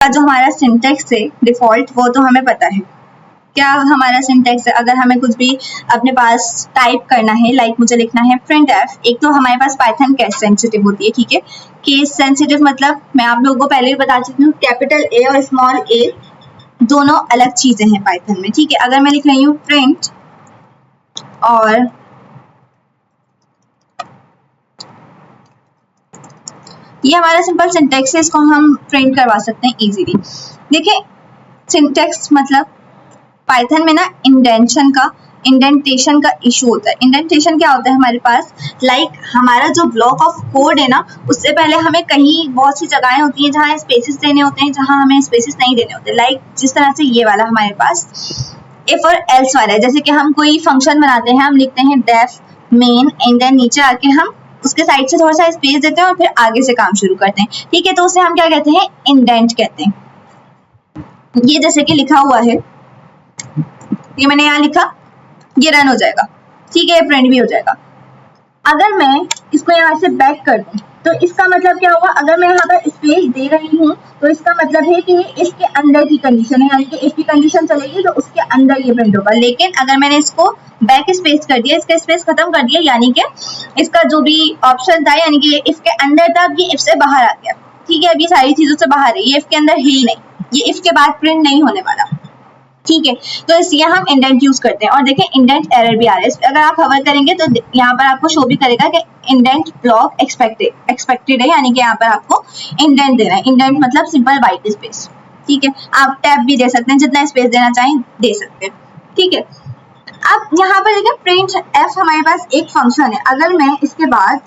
का जो हमारा सिंटेक्स है डिफॉल्ट, वो तो हमें पता है क्या हमारा सिंटेक्स है। अगर हमें कुछ भी अपने पास टाइप करना है, लाइक मुझे लिखना है प्रिंट एफ, एक तो हमारे पास पाइथन केस सेंसिटिव होती है, ठीक है। केस सेंसिटिव मतलब मैं आप लोगों को पहले भी बता चुकी हूँ, कैपिटल ए और स्मॉल ए दोनों अलग चीजें हैं पाइथन में, ठीक है। अगर मैं लिख रही हूँ प्रिंट और ये हमारा सिंपल सिंटेक्स है, इसको हम प्रिंट करवा सकते हैं इजीली। देखिए सिंटेक्स मतलब पाइथन में ना इंडेंटेशन का इशू होता है। इंडेंटेशन क्या होता है हमारे पास, लाइक हमारा जो ब्लॉक ऑफ कोड है ना, उससे पहले हमें कहीं बहुत सी जगहें होती हैं जहाँ स्पेसेस देने होते हैं, जहाँ हमें स्पेसेस नहीं देने होते। लाइक जिस तरह से ये वाला हमारे पास इफ और एल्स वाला है, जैसे कि हम कोई फंक्शन बनाते हैं, हम लिखते हैं डेफ मेन एंड देन नीचे आके हम उसके साइड से थोड़ा सा स्पेस देते हैं और फिर आगे से काम शुरू करते हैं, ठीक है। तो उसे हम क्या कहते हैं, इंडेंट कहते हैं। ये जैसे कि लिखा हुआ है, ये मैंने यहाँ लिखा, ये रन हो जाएगा, ठीक है, प्रिंट भी हो जाएगा। अगर मैं इसको यहाँ से बैक कर दूं तो इसका मतलब क्या होगा, अगर मैं यहाँ पर स्पेस दे रही हूँ तो इसका मतलब है कि इसके अंदर की कंडीशन है, यानी कि इसकी कंडीशन चलेगी तो उसके अंदर ये प्रिंट होगा। लेकिन अगर मैंने इसको बैक स्पेस कर दिया, इसका स्पेस खत्म कर दिया, यानी कि इसका जो भी ऑप्शन था, यानी कि इसके अंदर था, ये इफ से बाहर आ गया, ठीक है। अब ये सारी चीजों से बाहर है, ये इफ के अंदर है ही नहीं, ये इफ के बाद प्रिंट नहीं होने वाला, ठीक है। तो इसलिए हम इंडेंट यूज करते हैं। और देखें इंडेंट एरर भी आ रहा है, अगर आप हवर करेंगे तो यहाँ पर आपको शो भी करेगा कि इंडेंट ब्लॉक एक्सपेक्टेड है, यानी कि यहाँ पर आपको इंडेंट देना है। इंडेंट मतलब सिंपल वाइट स्पेस, ठीक है। आप टैब भी दे सकते हैं, जितना स्पेस देना चाहें दे सकते हैं, ठीक है। अब यहाँ पर देखिए प्रिंट एफ हमारे पास एक फंक्शन है, अगर मैं इसके बाद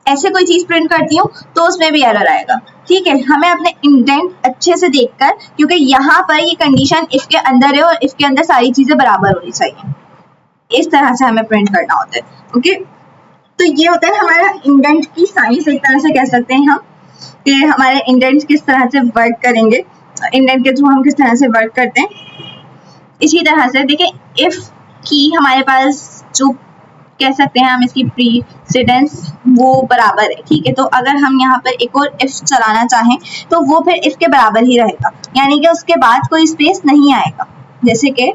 ऐसे कोई चीज प्रिंट करती हूँ तो उसमें भी एरर आएगा, ठीक है। हमें अपने इंडेंट अच्छे से देखकर, क्योंकि यहाँ पर ये कंडीशन इफ के अंदर है और इफ के अंदर सारी चीजें बराबर होनी चाहिए, इस तरह से हमें प्रिंट करना होता है, ओके। तो ये होता है हमारा इंडेंट की साइंस, एक तरह से कह सकते हैं हम कि हमारे इंडेंट किस तरह से वर्क करेंगे, इंडेंट के थ्रू हम किस तरह से वर्क करते हैं। इसी तरह से देखिए इफ की हमारे पास जो कह सकते हैं हम इसकी प्रीसिडेंस वो बराबर है, ठीक है। तो अगर हम यहाँ पर एक और इफ चलाना चाहें तो वो फिर इसके बराबर ही रहेगा, यानी कि उसके बाद कोई स्पेस नहीं आएगा। जैसे कि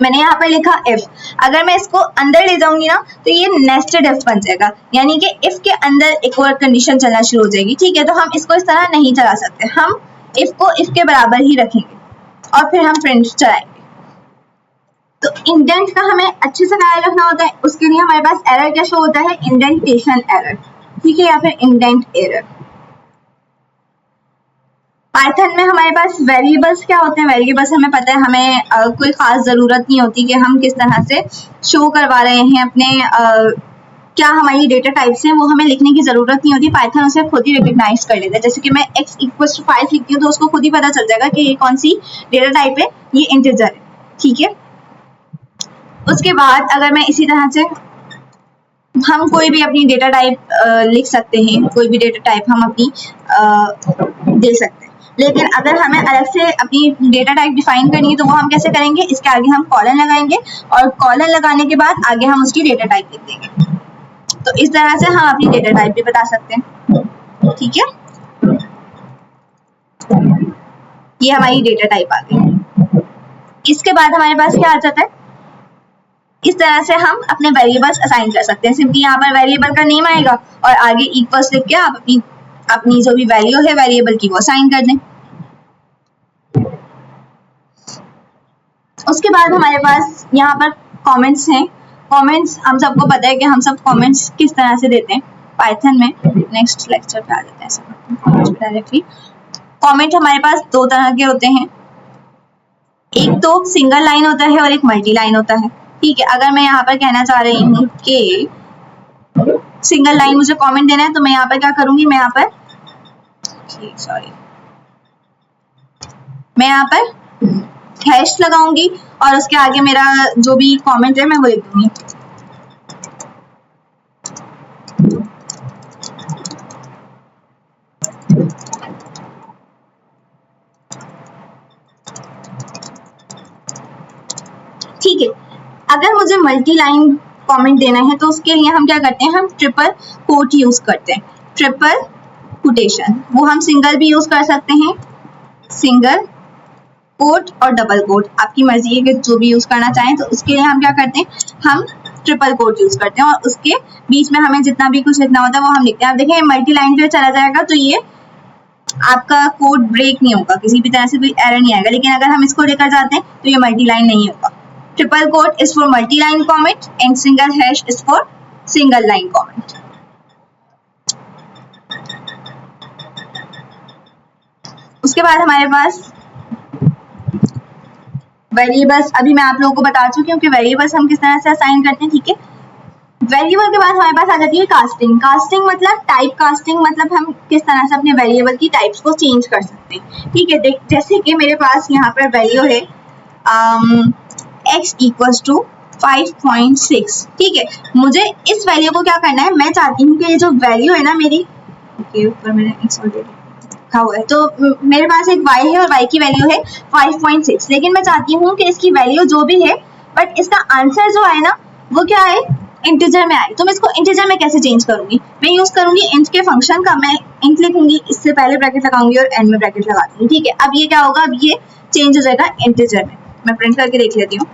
मैंने यहाँ पर लिखा इफ, अगर मैं इसको अंदर ले जाऊंगी ना तो ये नेस्टेड इफ बन जाएगा, यानी कि इफ के अंदर एक और कंडीशन चलना शुरू हो जाएगी, ठीक है। तो हम इसको इस तरह नहीं चला सकते, हम इफ को इफ के बराबर ही रखेंगे और फिर हम प्रिंट चलाएंगे। तो इंडेंट का हमें अच्छे से ख्याल रखना होता है, उसके लिए हमारे पास एरर क्या शो होता है, इंडेंटेशन एरर, ठीक है, या फिर इंडेंट एरर। पाइथन में हमारे पास वेरिएबल्स क्या होते हैं, वेरिएबल्स हमें पता है, हमें कोई खास जरूरत नहीं होती कि हम किस तरह से शो करवा रहे हैं अपने क्या हमारी डेटा टाइप्स हैं, वो हमें लिखने की जरूरत नहीं होती, पाइथन उसे खुद ही रिकॉग्नाइज कर लेता है। जैसे कि मैं x = 5 लिखती हूँ तो उसको खुद ही पता चल जाएगा कि ये कौन सी डेटा टाइप है, ये इंटीजर है, ठीक है। उसके बाद अगर मैं इसी तरह से हम कोई भी अपनी डेटा टाइप लिख सकते हैं, कोई भी डेटा टाइप हम अपनी दे सकते हैं। लेकिन अगर हमें अलग से अपनी डेटा टाइप डिफाइन करनी है तो वो हम कैसे करेंगे, इसके आगे हम कॉलन लगाएंगे और कॉलन लगाने के बाद आगे हम उसकी डेटा टाइप लिख देंगे। तो इस तरह से हम अपनी डेटा टाइप भी बता सकते हैं, ठीक है। ये हमारी डेटा टाइप आ गई। इसके बाद हमारे पास क्या आ जाता है, इस तरह से हम अपने वेरिएबल्स असाइन कर सकते हैं। सिंपली यहाँ पर वेरिएबल का नेम आएगा और आगे इक्वल्स लिख के आप अपनी जो भी वैल्यू है वेरिएबल की वो असाइन कर दें। उसके बाद हमारे पास यहाँ पर कमेंट्स हैं। कमेंट्स हम सबको पता है कि हम सब कमेंट्स किस तरह से देते हैं पाइथन में। नेक्स्ट लेक्चर पे आ जाते हैं कमेंट्स पे डायरेक्टली। कमेंट हमारे पास दो तरह के होते हैं, एक तो सिंगल लाइन होता है और एक मल्टी लाइन होता है, ठीक है। अगर मैं यहाँ पर कहना चाह रही हूँ कि सिंगल लाइन मुझे कमेंट देना है तो मैं यहाँ पर क्या करूंगी, मैं यहाँ पर हैश लगाऊंगी और उसके आगे मेरा जो भी कमेंट है मैं वो लिख दूंगी। ठीक है। अगर मुझे मल्टी लाइन कमेंट देना है तो उसके लिए हम क्या करते हैं, हम ट्रिपल कोट यूज करते हैं, ट्रिपल कोटेशन। वो हम सिंगल भी यूज कर सकते हैं, सिंगल कोट और डबल कोट, आपकी मर्जी है कि जो भी यूज करना चाहें। तो उसके लिए हम क्या करते हैं, हम ट्रिपल कोट यूज करते हैं और उसके बीच में हमें जितना भी कुछ लिखना होता है वो हम लिखते हैं। आप देखें मल्टी लाइन पे चला जाएगा तो ये आपका कोड ब्रेक नहीं होगा, किसी भी तरह से कोई एरर नहीं आएगा। लेकिन अगर हम इसको लेकर जाते हैं तो ये मल्टी लाइन नहीं होगा। Triple quote is for multi line comment and single hash is for single line comment. उसके बाद हमारे पास वेरिएबल्स, अभी मैं आप लोगों को बता चुकी हूँ कि वेरिएबल्स हम किस तरह से असाइन करते हैं, ठीक है। वेरिएबल के बाद हमारे पास आ जाती है कास्टिंग। कास्टिंग मतलब टाइप कास्टिंग, मतलब हम किस तरह से अपने वेरिएबल की टाइप्स को चेंज कर सकते हैं, ठीक है। जैसे कि मेरे पास यहाँ पर वैल्यू है x इक्वल्स टू 5.6, ठीक है। मुझे इस वैल्यू को क्या करना है, मैं चाहती हूँ कि ये जो वैल्यू है ना मेरी, ऊपर मैंने x ऑलरेडी लिखा हुआ है, तो मेरे पास एक y है और y की वैल्यू है 5.6, लेकिन मैं चाहती हूँ कि इसकी वैल्यू जो भी है बट इसका आंसर जो है ना वो क्या है, इंटीजर में आए। तो मैं इसको इंटीजर में कैसे चेंज करूंगी, मैं यूज करूंगी इंट के फंक्शन का। मैं इंट लिखूंगी, इससे पहले ब्रैकेट लगाऊंगी और एंड में ब्रैकेट लगा दूंगी, ठीक है। अब ये क्या होगा, अब ये चेंज हो जाएगा इंटीजर में। मैं प्रिंट करके देख लेती हूँ।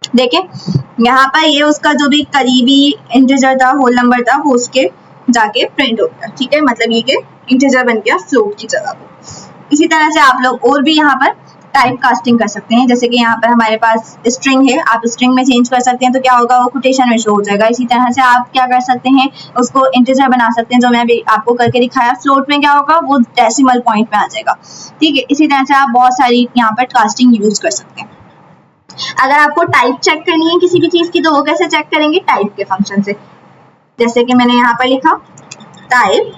देखें यहाँ पर ये उसका जो भी करीबी इंटीजर था, होल नंबर था, वो उसके जाके प्रिंट हो गया, ठीक है। मतलब ये कि इंटीजर बन गया फ्लोट की जगह को। इसी तरह से आप लोग और भी यहाँ पर टाइप कास्टिंग कर सकते हैं। जैसे कि यहाँ पर हमारे पास स्ट्रिंग है, आप स्ट्रिंग में चेंज कर सकते हैं तो क्या होगा, वो कोटेशन में शो हो जाएगा। इसी तरह से आप क्या कर सकते हैं, उसको इंटीजर बना सकते हैं, जो मैं अभी आपको करके दिखाया। फ्लोट में क्या होगा, वो डेसिमल पॉइंट में आ जाएगा, ठीक है। इसी तरह से आप बहुत सारी यहाँ पर कास्टिंग यूज कर सकते हैं। अगर आपको टाइप चेक करनी है किसी भी चीज की तो वो कैसे चेक करेंगे, टाइप के फंक्शन से। जैसे कि मैंने यहाँ पर लिखा टाइप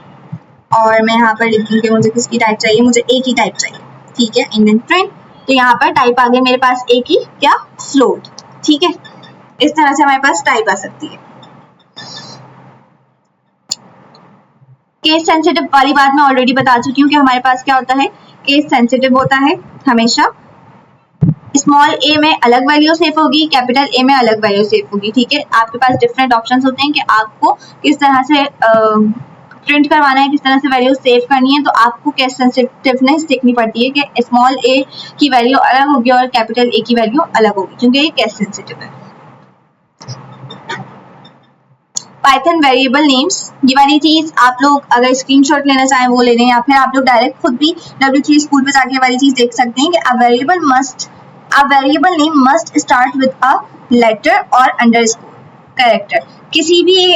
और मैं यहाँ पर लिखूंगी कि मुझे किसकी टाइप चाहिए, मुझे ए की टाइप चाहिए, ठीक है। एंड देन प्रिंट, तो यहाँ पर टाइप आ गई मेरे पास ए की, क्या, फ्लोट, ठीक है। इस तरह से हमारे पास टाइप आ सकती है। केस सेंसिटिव वाली बात मैं ऑलरेडी बता चुकी हूँ कि हमारे पास क्या होता है, केस सेंसिटिव होता है हमेशा स्मॉल ए में अलग वैल्यू सेव होगी, कैपिटल ए में अलग वैल्यू सेव होगी, ठीक है। आपके पास डिफरेंट ऑप्शंस होते हैं कि आपको किस तरह से प्रिंट करवाना है, किस तरह से वैल्यू सेव करनी है। तो आपको केस सेंसिटिवनेस देखनी पड़ती है कि स्मॉल ए की वैल्यू अलग होगी और कैपिटल ए की वैल्यू अलग होगी, क्योंकि ये केस सेंसिटिव है। पाइथन वेरिएबल नेम्स, ये वाली चीज आप लोग अगर स्क्रीनशॉट लेना चाहें वो ले लें, या फिर आप लोग डायरेक्ट खुद भी W3 स्कूल पे जाके वाली चीज देख सकते हैं कि a variable name must start with a letter or underscore character। किसी भी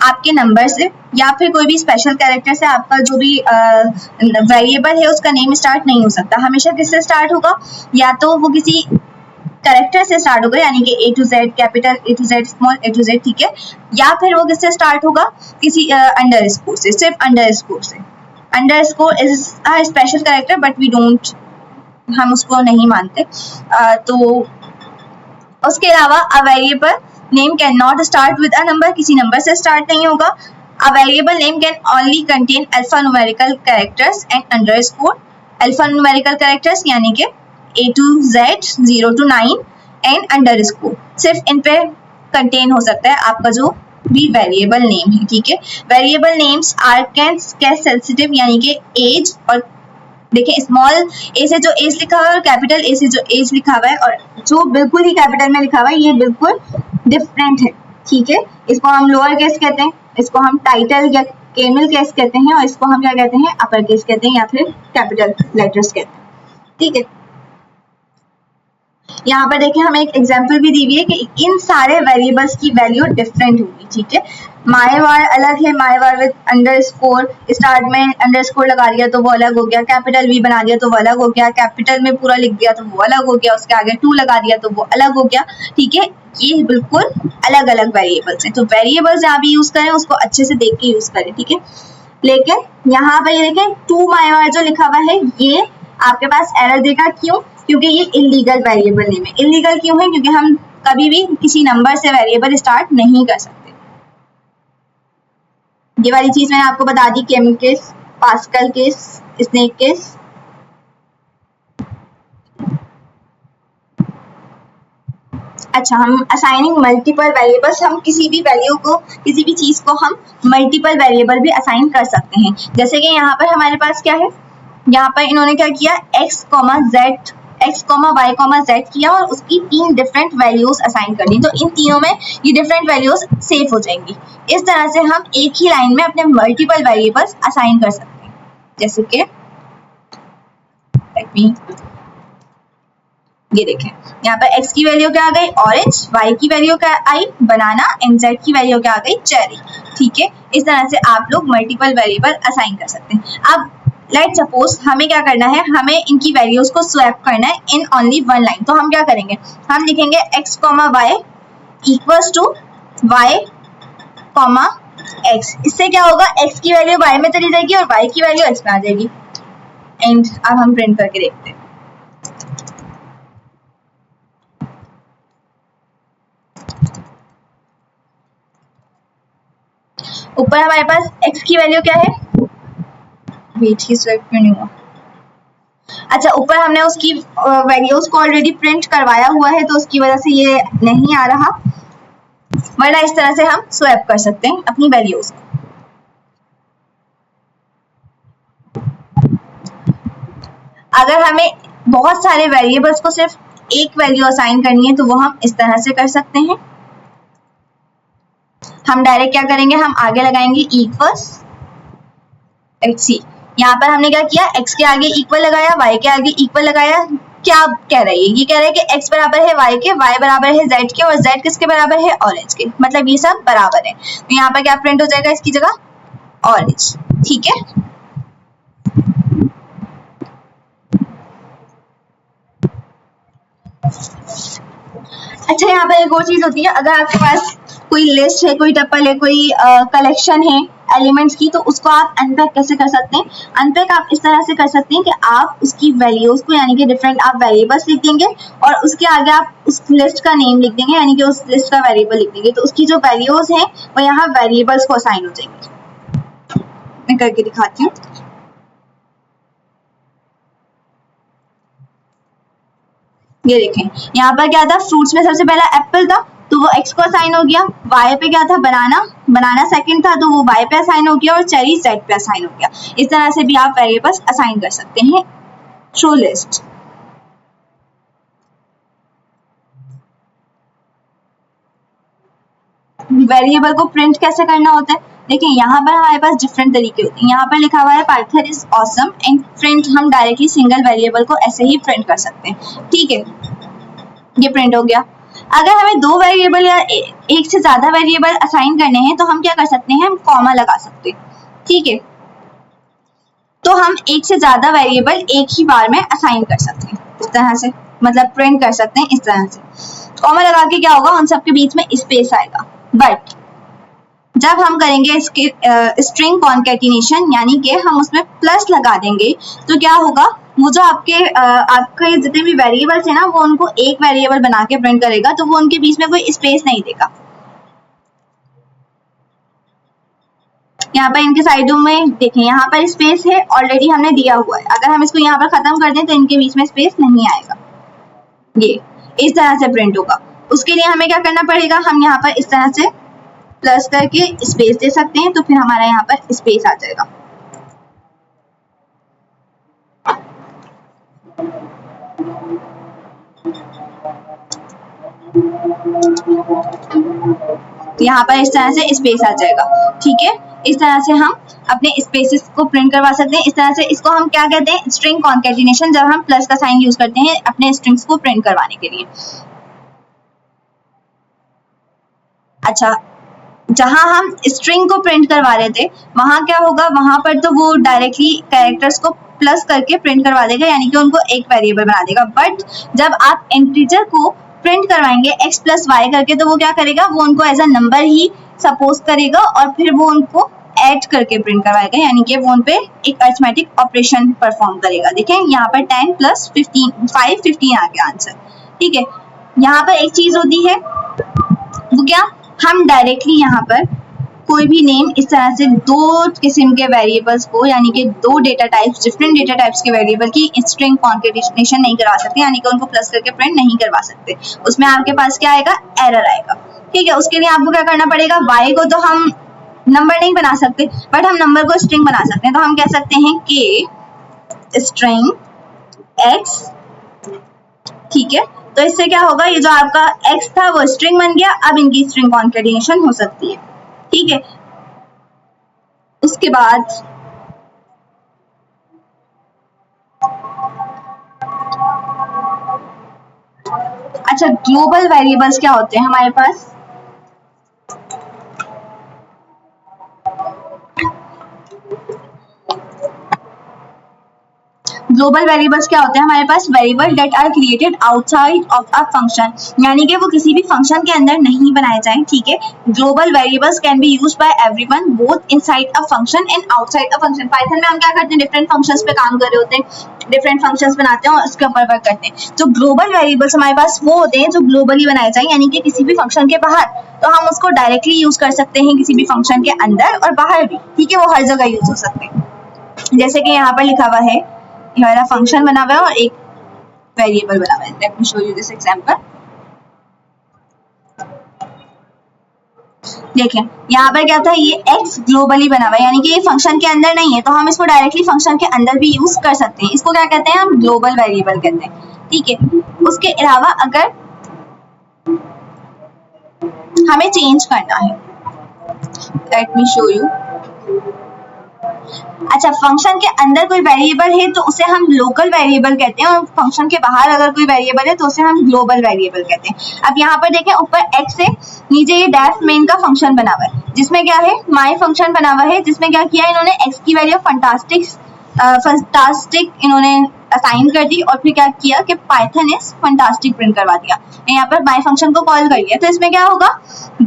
आपके नंबर से या फिर कोई भी स्पेशल कैरेक्टर से आपका जो भी वेरिएबल है उसका नेम स्टार्ट नहीं हो सकता। हमेशा किससे स्टार्ट होगा, या तो वो किसी कैरेक्टर से स्टार्ट होगा, यानी कि A to Z, capital A to Z, small A to Z, ठीक है। या फिर वो किससे स्टार्ट होगा, किसी अंडरस्कोर से, सिर्फ अंडरस्कोर से। Underscore is a special character but we don't, हम उसको नहीं मानते। तो उसके अलावा a variable name can not start with a number, किसी नंबर से स्टार्ट नहीं होगा। A variable name can only contain alpha numerical characters and underscore. Alpha numerical characters यानी कि A to Z, 0 to 9 and underscore, सिर्फ इन पे contain हो सकता है आपका जो भी वेरिएबल नेम है, ठीक है। Variable names are case sensitive, यानी कि एज, और देखिए स्मॉल ए से जो एज लिखा हुआ है और कैपिटल ए से जो एज लिखा हुआ है और जो बिल्कुल ही कैपिटल में लिखा हुआ है, ये बिल्कुल डिफरेंट है, ठीक है। इसको हम लोअर केस कहते हैं, इसको हम टाइटल या कैमल केस कहते हैं, और इसको हम क्या कहते हैं, अपर केस कहते हैं, या फिर कैपिटल लेटर्स कहते हैं, ठीक है। यहाँ पर देखिए हमें एक एग्जांपल भी दी हुई है कि इन सारे वेरिएबल्स की वैल्यू डिफरेंट होगी, ठीक है। मायवार अलग है, मायवार विद अंडरस्कोर, स्टार्ट में अंडरस्कोर लगा दिया तो वो अलग हो गया, कैपिटल वी बना दिया तो वो अलग हो गया, कैपिटल में पूरा लिख दिया तो वो अलग हो गया, उसके आगे 2 लगा दिया तो वो अलग हो गया, ठीक है। ये बिल्कुल अलग अलग वेरिएबल्स हैं, तो वेरिएबल्स जहाँ भी यूज करें उसको अच्छे से देख के यूज करें, ठीक है। लेकिन यहाँ पर ये देखें 2 मायवार जो लिखा हुआ है ये आपके पास एरर देगा, क्यों, क्योंकि ये इलीगल वेरिएबल नेम है। इलीगल क्यों है, क्योंकि हम कभी भी किसी नंबर से वेरिएबल स्टार्ट नहीं कर सकते। ये वाली चीज मैंने आपको बता दी, camel case, Pascal case, snake case, अच्छा, हम असाइनिंग मल्टीपल वेरिएबल्स, हम किसी भी वैल्यू को, किसी भी चीज को हम मल्टीपल वेरिएबल भी असाइन कर सकते हैं। जैसे कि यहाँ पर हमारे पास क्या है, यहाँ पर इन्होंने क्या किया, x, z, x, y, z किया और उसकी 3 डिफरेंट वैल्यूज असाइन कर दी। तो इन तीनों में ये डिफरेंट वैल्यूज सेव हो जाएंगी। इस तरह से हम एक ही लाइन में अपने मल्टीपल वेरिएबल्स असाइन कर सकते हैं। जैसे कि ये देखें, यहाँ पर x की वैल्यू क्या आ गई, ऑरेंज, y की वैल्यू क्या आई, बनाना, एंड z की वैल्यू क्या आ गई, चेरी। ठीक है, इस तरह से आप लोग मल्टीपल वेरिएबल असाइन कर सकते हैं। अब लेट सपोज हमें क्या करना है, हमें इनकी वैल्यूज को स्वैप करना है इन ओनली वन लाइन। तो हम क्या करेंगे, हम लिखेंगे x, y equals to y, x। इससे क्या होगा, x की वैल्यू y में चली जाएगी और y की वैल्यू x में आ जाएगी। एंड अब हम प्रिंट करके देखते हैं। ऊपर हमारे पास x की वैल्यू क्या है, वेट ही सिलेक्ट क्यों नहीं हुआ, अच्छा ऊपर हमने उसकी वैल्यूज को ऑलरेडी प्रिंट करवाया हुआ है तो उसकी वजह से ये नहीं आ रहा, वरना इस तरह से हम स्वैप कर सकते हैं अपनी वैल्यूज को। अगर हमें बहुत सारे वेरिएबल्स को सिर्फ एक वैल्यू असाइन करनी है तो वो हम इस तरह से कर सकते हैं। हम डायरेक्ट क्या करेंगे, हम आगे लगाएंगे इक्वल्स, लेट्स सी, यहाँ पर हमने क्या किया, x के आगे इक्वल लगाया, y के आगे इक्वल लगाया। क्या कह रही है, ये कह रहा है कि x बराबर है y के, y बराबर है z के और z किसके बराबर है, ऑरेंज के, मतलब ये सब बराबर है। तो यहाँ पर क्या प्रिंट हो जाएगा इसकी जगह, ऑरेंज। ठीक है, अच्छा यहाँ पर एक और चीज होती है, अगर आपके पास कोई लिस्ट है, कोई टपल है, कोई कलेक्शन है एलिमेंट्स की, तो उसको आप अनपैक कैसे कर सकते हैं। अनपैक आप इस तरह से कर सकते हैं कि आप उसकी वैल्यूज को, यानी कि डिफरेंट आप वेरिएबल्स लिख देंगे और उसके आगे आप उस लिस्ट का नेम लिख देंगे, यानी कि उस लिस्ट का वेरिएबल लिख देंगे। तो उसकी जो वैल्यूज हैं वो यहाँ वेरिएबल्स को असाइन हो जाएंगे। मैं करके दिखाती हूँ। ये देखें, यहाँ पर क्या था, फ्रूट्स में सबसे पहला एप्पल था तो वो x को असाइन हो गया, y पे क्या था, बनाना सेकंड था तो वो y पे असाइन हो गया और चेरी z पे असाइन हो गया। इस तरह से भी आप वेरिएबल्स असाइन कर सकते हैं। शो लिस्ट, वेरिएबल को प्रिंट कैसे करना होता है, देखिए यहाँ पर हमारे पास डिफरेंट तरीके होते हैं। यहाँ पर लिखा हुआ है Python is awesome and print, हम डायरेक्टली सिंगल वेरिएबल को ऐसे ही प्रिंट कर सकते हैं। ठीक है, ये प्रिंट हो गया। अगर हमें दो वेरिएबल या एक से ज्यादा वेरिएबल असाइन करने हैं तो हम क्या कर सकते हैं, हम कॉमा लगा सकते हैं। ठीक है, तो हम एक से ज्यादा वेरिएबल एक ही बार में असाइन कर सकते हैं इस तरह से, मतलब प्रिंट कर सकते हैं इस तरह से। कॉमा लगा के क्या होगा, उन सबके बीच में स्पेस आएगा। बट जब हम करेंगे इसके स्ट्रिंग कॉन्कैटिनेशन, यानी कि हम उसमें प्लस लगा देंगे, तो क्या होगा, वो जो आपके जितने भी वेरिएबल्स है ना, वो उनको एक वेरिएबल बना के प्रिंट करेगा, तो वो उनके बीच में कोई स्पेस नहीं देगा। यहाँ पर इनके साइडों में देखें, यहाँ पर स्पेस है, ऑलरेडी हमने दिया हुआ है। अगर हम इसको यहाँ पर खत्म कर दें तो इनके बीच में स्पेस नहीं आएगा। ये इस तरह से प्रिंट होगा। उसके लिए हमें क्या करना पड़ेगा, हम यहाँ पर इस तरह से प्लस करके स्पेस दे सकते हैं, तो फिर हमारा यहाँ पर स्पेस आ जाएगा। यहाँ पर इस तरह से स्पेस आ जाएगा। ठीक है, इस तरह से हम अपने स्पेसेस को प्रिंट करवा सकते हैं। इस तरह से इसको हम क्या कहते हैं, स्ट्रिंग कॉन्कैटिनेशन, जब हम प्लस का साइन यूज करते हैं अपने स्ट्रिंग्स को प्रिंट करवाने के लिए। अच्छा, जहां हम स्ट्रिंग को प्रिंट करवा रहे थे वहां क्या होगा, वहां पर तो वो डायरेक्टली कैरेक्टर्स को प्लस करके प्रिंट करवा देगा, यानी कि उनको एक वेरिएबल बना देगा। बट जब आप इंटीजर को प्रिंट करवाएंगे x प्लस वाई करके, तो वो क्या करेगा, वो उनको एज अ नंबर ही सपोज करेगा और फिर वो उनको ऐड करके प्रिंट करवाएगा, यानी कि वो उन पे एक अरिथमेटिक ऑपरेशन परफॉर्म करेगा। देखें यहाँ पर 10 प्लस 15 आ गया आंसर। ठीक है, यहाँ पर एक चीज होती है, वो क्या, हम डायरेक्टली यहाँ पर कोई भी नेम इस तरह से दो किस्म के वेरिएबल्स को, यानी कि दो data types, different data types के वेरिएबल की स्ट्रिंग कॉन्केटेनेशन नहीं करवा सकते, यानी कि उनको प्लस करके प्रिंट नहीं करवा सकते। उसमें आपके पास क्या आएगा, एरर आएगा। ठीक है, उसके लिए आपको क्या करना पड़ेगा, y को तो हम नंबर नहीं बना सकते, बट हम नंबर को स्ट्रिंग बना सकते हैं। तो हम कह सकते हैं कि स्ट्रिंग x, ठीक है। तो इससे क्या होगा, ये जो आपका x था वो स्ट्रिंग बन गया, अब इनकी स्ट्रिंग कॉन्केटेनेशन हो सकती है। ठीक है, उसके बाद अच्छा, ग्लोबल वेरिएबल्स क्या होते हैं हमारे पास, ग्लोबल वेरिएबल्स क्या होते हैं हमारे पास, variable that are created outside of a function, यानी कि वो किसी भी फंक्शन के अंदर नहीं बनाए जाएं। ठीक है, global variables can be used by everyone both inside a function and outside a function. Python में हम क्या करते हैं, डिफरेंट फंक्शंस पे काम कर रहे होते हैं, डिफरेंट फंक्शंस बनाते हैं और उसके ऊपर वर्क करते हैं। जो ग्लोबल वेरिएबल्स हमारे पास वो होते हैं जो ग्लोबली बनाए जाएं, यानी कि किसी भी फंक्शन के बाहर, तो हम उसको डायरेक्टली यूज कर सकते हैं किसी भी फंक्शन के अंदर और बाहर भी। ठीक है, वो हर जगह यूज हो सकते हैं। जैसे कि यहाँ पर लिखा हुआ है, हमारा फंक्शन बना हुआ है और एक वेरिएबल बना हुआ है। Let me show you this example. देखिए यहाँ पर क्या था, ये x ग्लोबली बना हुआ है, यानी कि ये फंक्शन के अंदर नहीं है, तो हम इसको डायरेक्टली फंक्शन के अंदर भी यूज कर सकते हैं। इसको क्या कहते हैं, हम ग्लोबल वेरिएबल कहते हैं। ठीक है, उसके अलावा अगर हमें चेंज करना है, लेट मी शो यू। अच्छा, फंक्शन के अंदर कोई वेरिएबल है तो उसे हम लोकल वेरिएबल कहते हैं, और फंक्शन के बाहर अगर कोई वेरिएबल है तो उसे हम ग्लोबल वेरिएबल कहते हैं। अब यहाँ पर देखें, ऊपर x है, नीचे ये डैफ मेन का फंक्शन बना हुआ है, जिसमें क्या है, माई फंक्शन बना हुआ है, जिसमें क्या किया इन्होंने, x की वैल्यू फंटास्टिक इन्होंने असाइन कर दी, और फिर क्या किया कि पाइथन इज फंटास्टिक प्रिंट करवा दिया। यहाँ पर माई फंक्शन को कॉल कर लिया, तो इसमें क्या होगा,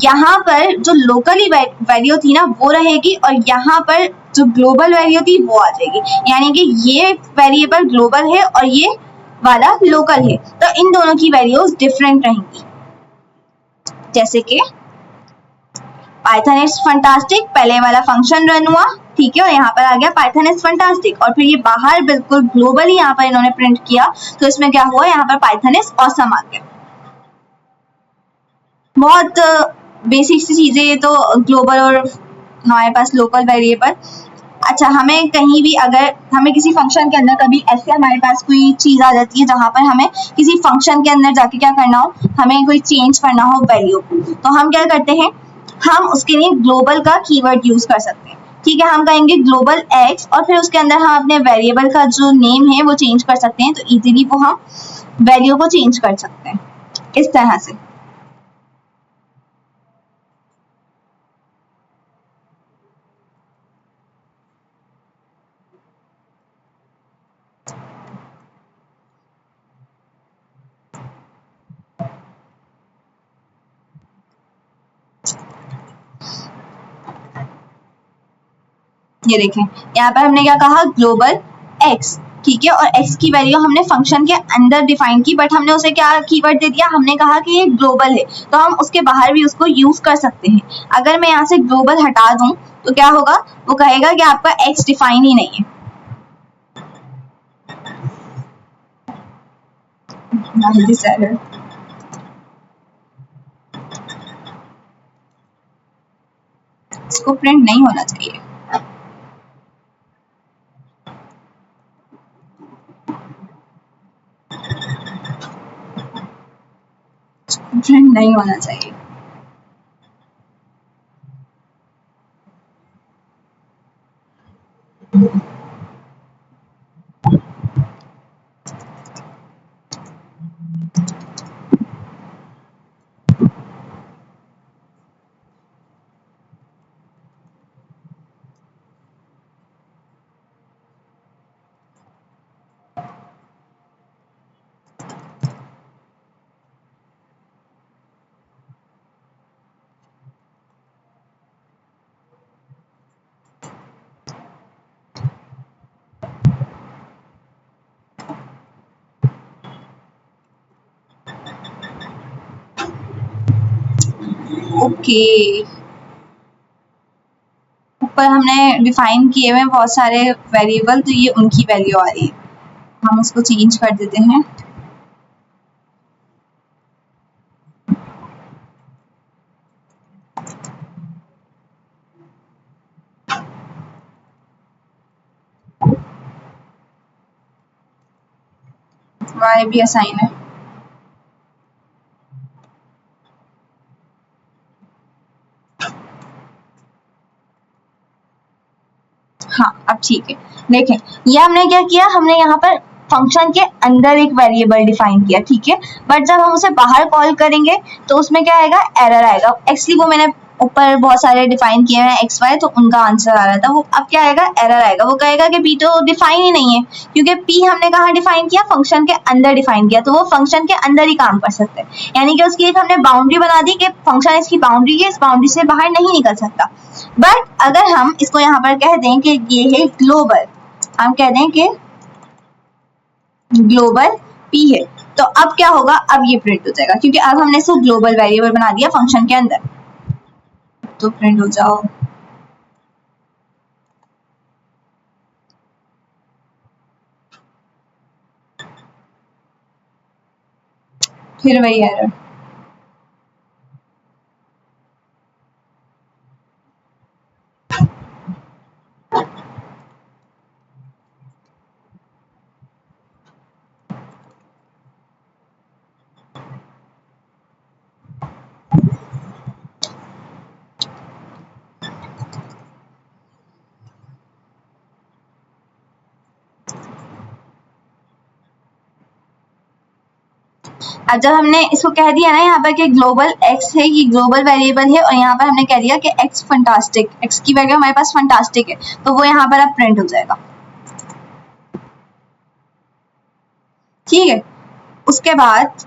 यहाँ पर जो लोकली वैल्यू थी ना वो रहेगी, और यहाँ पर जो ग्लोबल वैल्यू थी वो आ जाएगी, यानी कि ये वेरिएबल ग्लोबल है और ये वाला लोकल है, तो इन दोनों की वैल्यूज डिफरेंट रहेंगी। जैसे कि पाइथन इज फंटास्टिक, पहले वाला फंक्शन रन हुआ, ठीक है, और यहाँ पर आ गया पाइथन इज फंटास्टिक, और फिर ये बाहर बिल्कुल ग्लोबली यहाँ पर इन्होंने प्रिंट किया, तो इसमें क्या हुआ, यहाँ पर पाइथन इज ऑसम आ गया। बहुत बेसिक सी चीजें ये तो, ग्लोबल और हमारे पास लोकल वेरिएबल। अच्छा, हमें कहीं भी अगर हमें किसी फंक्शन के अंदर कभी ऐसे हमारे पास कोई चीज आ जाती है जहां पर हमें किसी फंक्शन के अंदर जाके क्या करना हो, हमें कोई चेंज करना हो वैल्यू, तो हम क्या करते हैं, हम उसके लिए ग्लोबल का कीवर्ड यूज कर सकते हैं। ठीक है, हम कहेंगे ग्लोबल x, और फिर उसके अंदर हम अपने वेरिएबल का जो नेम है वो चेंज कर सकते हैं, तो इजीली वो हम वैल्यू को चेंज कर सकते हैं इस तरह से। ये देखें, यहाँ पर हमने क्या कहा, ग्लोबल x, ठीक है, और x की वैल्यू हमने फंक्शन के अंदर डिफाइन की, बट हमने उसे क्या कीवर्ड दे दिया, हमने कहा कि ये ग्लोबल है, तो हम उसके बाहर भी उसको यूज कर सकते हैं। अगर मैं यहाँ से ग्लोबल हटा दूं तो क्या होगा, वो कहेगा कि आपका x डिफाइन ही नहीं है। इसको प्रिंट नहीं होना चाहिए, प्रिंट नहीं होना चाहिए। ओके, ऊपर हमने डिफाइन किए हुए बहुत सारे वेरिएबल, तो ये उनकी वैल्यू आ रही है। हम इसको चेंज कर देते हैं। y भी असाइन है। हाँ अब ठीक है। देखें ये हमने क्या किया, हमने यहाँ पर फंक्शन के अंदर एक वेरिएबल डिफाइन किया, ठीक है, बट जब हम उसे बाहर कॉल करेंगे तो उसमें क्या आएगा, एरर आएगा। एक्चुअली वो मैंने ऊपर बहुत सारे डिफाइन किए हैं एक्स वाई, तो उनका आंसर आ रहा था, वो अब क्या आएगा, एरर आएगा। वो कहेगा कि पी तो डिफाइन ही नहीं है, क्योंकि पी हमने कहाँ डिफाइन किया, फंक्शन के अंदर डिफाइन किया, तो वो फंक्शन के अंदर ही काम कर सकते हैं। यानी कि उसकी एक हमने बाउंड्री बना दी कि फंक्शन इसकी बाउंड्री है, इस बाउंड्री से बाहर नहीं निकल सकता। बट अगर हम इसको यहाँ पर कह दें कि ये है ग्लोबल, हम कह दें कि ग्लोबल पी है, तो अब क्या होगा, अब ये प्रिंट हो जाएगा, क्योंकि अब हमने इसको ग्लोबल वेरिएबल बना दिया फंक्शन के अंदर। तो प्रिंट हो जाओ। फिर वही एरर। अब जब हमने इसको कह दिया ना यहाँ पर कि ग्लोबल एक्स है, ये ग्लोबल वेरिएबल है, और यहाँ पर हमने कह दिया कि एक्स फंटास्टिक, एक्स की वैल्यू हमारे पास फंटास्टिक है, तो वो यहाँ पर अब प्रिंट हो जाएगा। ठीक है, उसके बाद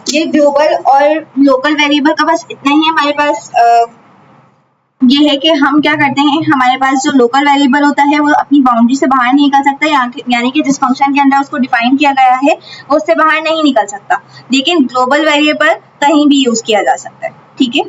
ये ग्लोबल और लोकल वेरिएबल का बस इतना ही है हमारे पास। ये है कि हम क्या करते हैं, हमारे पास जो लोकल वेरिएबल होता है वो अपनी बाउंड्री से बाहर नहीं निकल सकता, यानी कि जिस फंक्शन के अंदर उसको डिफाइन किया गया है वो उससे बाहर नहीं निकल सकता। लेकिन ग्लोबल वेरिएबल कहीं भी यूज किया जा सकता है। ठीक है,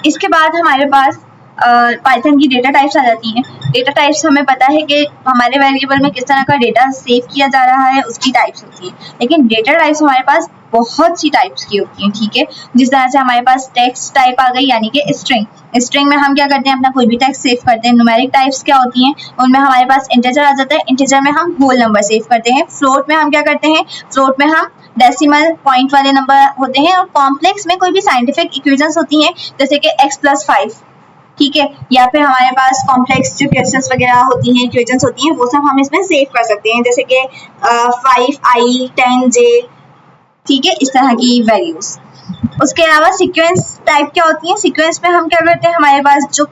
इसके बाद हमारे पास पाइथन की डेटा टाइप्स आ जाती हैं। डेटा टाइप्स हमें पता है कि हमारे वेरिएबल में किस तरह का डेटा सेव किया जा रहा है, उसकी टाइप्स होती हैं। लेकिन डेटा टाइप्स हमारे पास बहुत सी टाइप्स की होती हैं। ठीक है, जिस तरह से हमारे पास टेक्स्ट टाइप आ गई, यानी कि स्ट्रिंग। स्ट्रिंग में हम क्या करते हैं, अपना कोई भी टेक्स्ट सेव करते हैं। न्यूमेरिक टाइप्स क्या होती हैं, उनमें हमारे पास इंटीजर आ जाता है, इंटीजर में हम होल नंबर सेव करते हैं। फ्लोट में हम क्या करते हैं, फ्लोट में हम डेसिमल पॉइंट वाले नंबर होते हैं। और कॉम्प्लेक्स में कोई भी साइंटिफिक इक्वेशंस होती हैं, जैसे कि x+5, ठीक है, या फिर हमारे पास कॉम्प्लेक्स जो क्वेश्चंस वगैरह होती हैं, इक्वेशंस होती हैं, वो सब हम इसमें सेव कर सकते हैं, जैसे कि 5i 10j, ठीक है, इस तरह की वैल्यूज। उसके अलावा सीक्वेंस टाइप क्या होती है, सीक्वेंस में हम क्या करते हैं, हमारे पास जो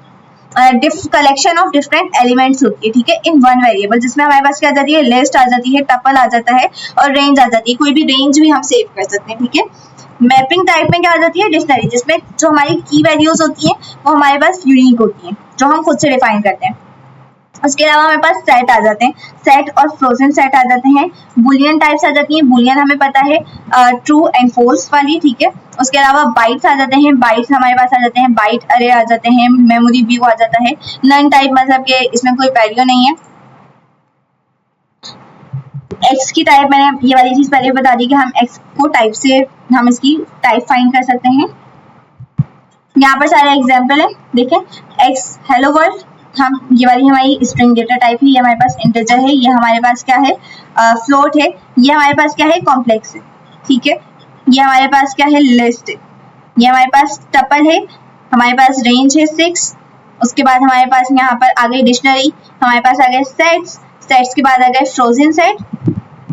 कलेक्शन ऑफ डिफरेंट एलिमेंट्स होती है, ठीक है, इन वन वेरिएबल, जिसमें हमारे पास क्या आ जाती है, लिस्ट आ जाती है, टपल आ जाता है, और रेंज आ जाती है। कोई भी रेंज भी हम सेव कर सकते हैं। ठीक है, मैपिंग टाइप में क्या आ जाती है, डिक्शनरी, जिसमें जो हमारी की वैल्यूज होती हैं वो हमारे पास यूनिक होती हैं, जो हम खुद से डिफाइन करते हैं। उसके अलावा हमारे पास सेट आ जाते हैं, सेट और फ्रोजन सेट आ जाते हैं। बुलियन टाइप्स आ जाती हैं, बुलियन हमें पता है ट्रू एंड फॉल्स वाली, ठीक है। उसके अलावा बाइट्स आ जाते हैं, बाइट्स हमारे पास आ जाते हैं, बाइट अरे आ जाते हैं, मेमोरी व्यू आ जाता है। नन टाइप मतलब कि इसमें कोई वैल्यू नहीं है। एक्स की टाइप मैंने ये वाली चीज पहले बता दी कि हम एक्स को टाइप से हम इसकी टाइप फाइंड कर सकते हैं। यहाँ पर सारे एग्जाम्पल है, देखें, एक्स हेलो वर्ल्ड, हम ये वाली हमारी स्ट्रिंग डेटा टाइप है, ये हमारे पास इंटीजर है, ये हमारे पास क्या है, फ्लोट है, ये हमारे पास क्या है, कॉम्प्लेक्स है, ठीक है, ये हमारे पास क्या है, लिस्ट है, ये हमारे पास टपल है, हमारे पास रेंज है 6। उसके बाद हमारे पास यहाँ पर आ गई डिक्शनरी, हमारे पास आ गए सेट्स, सेट्स के बाद आ गए फ्रोजन सेट।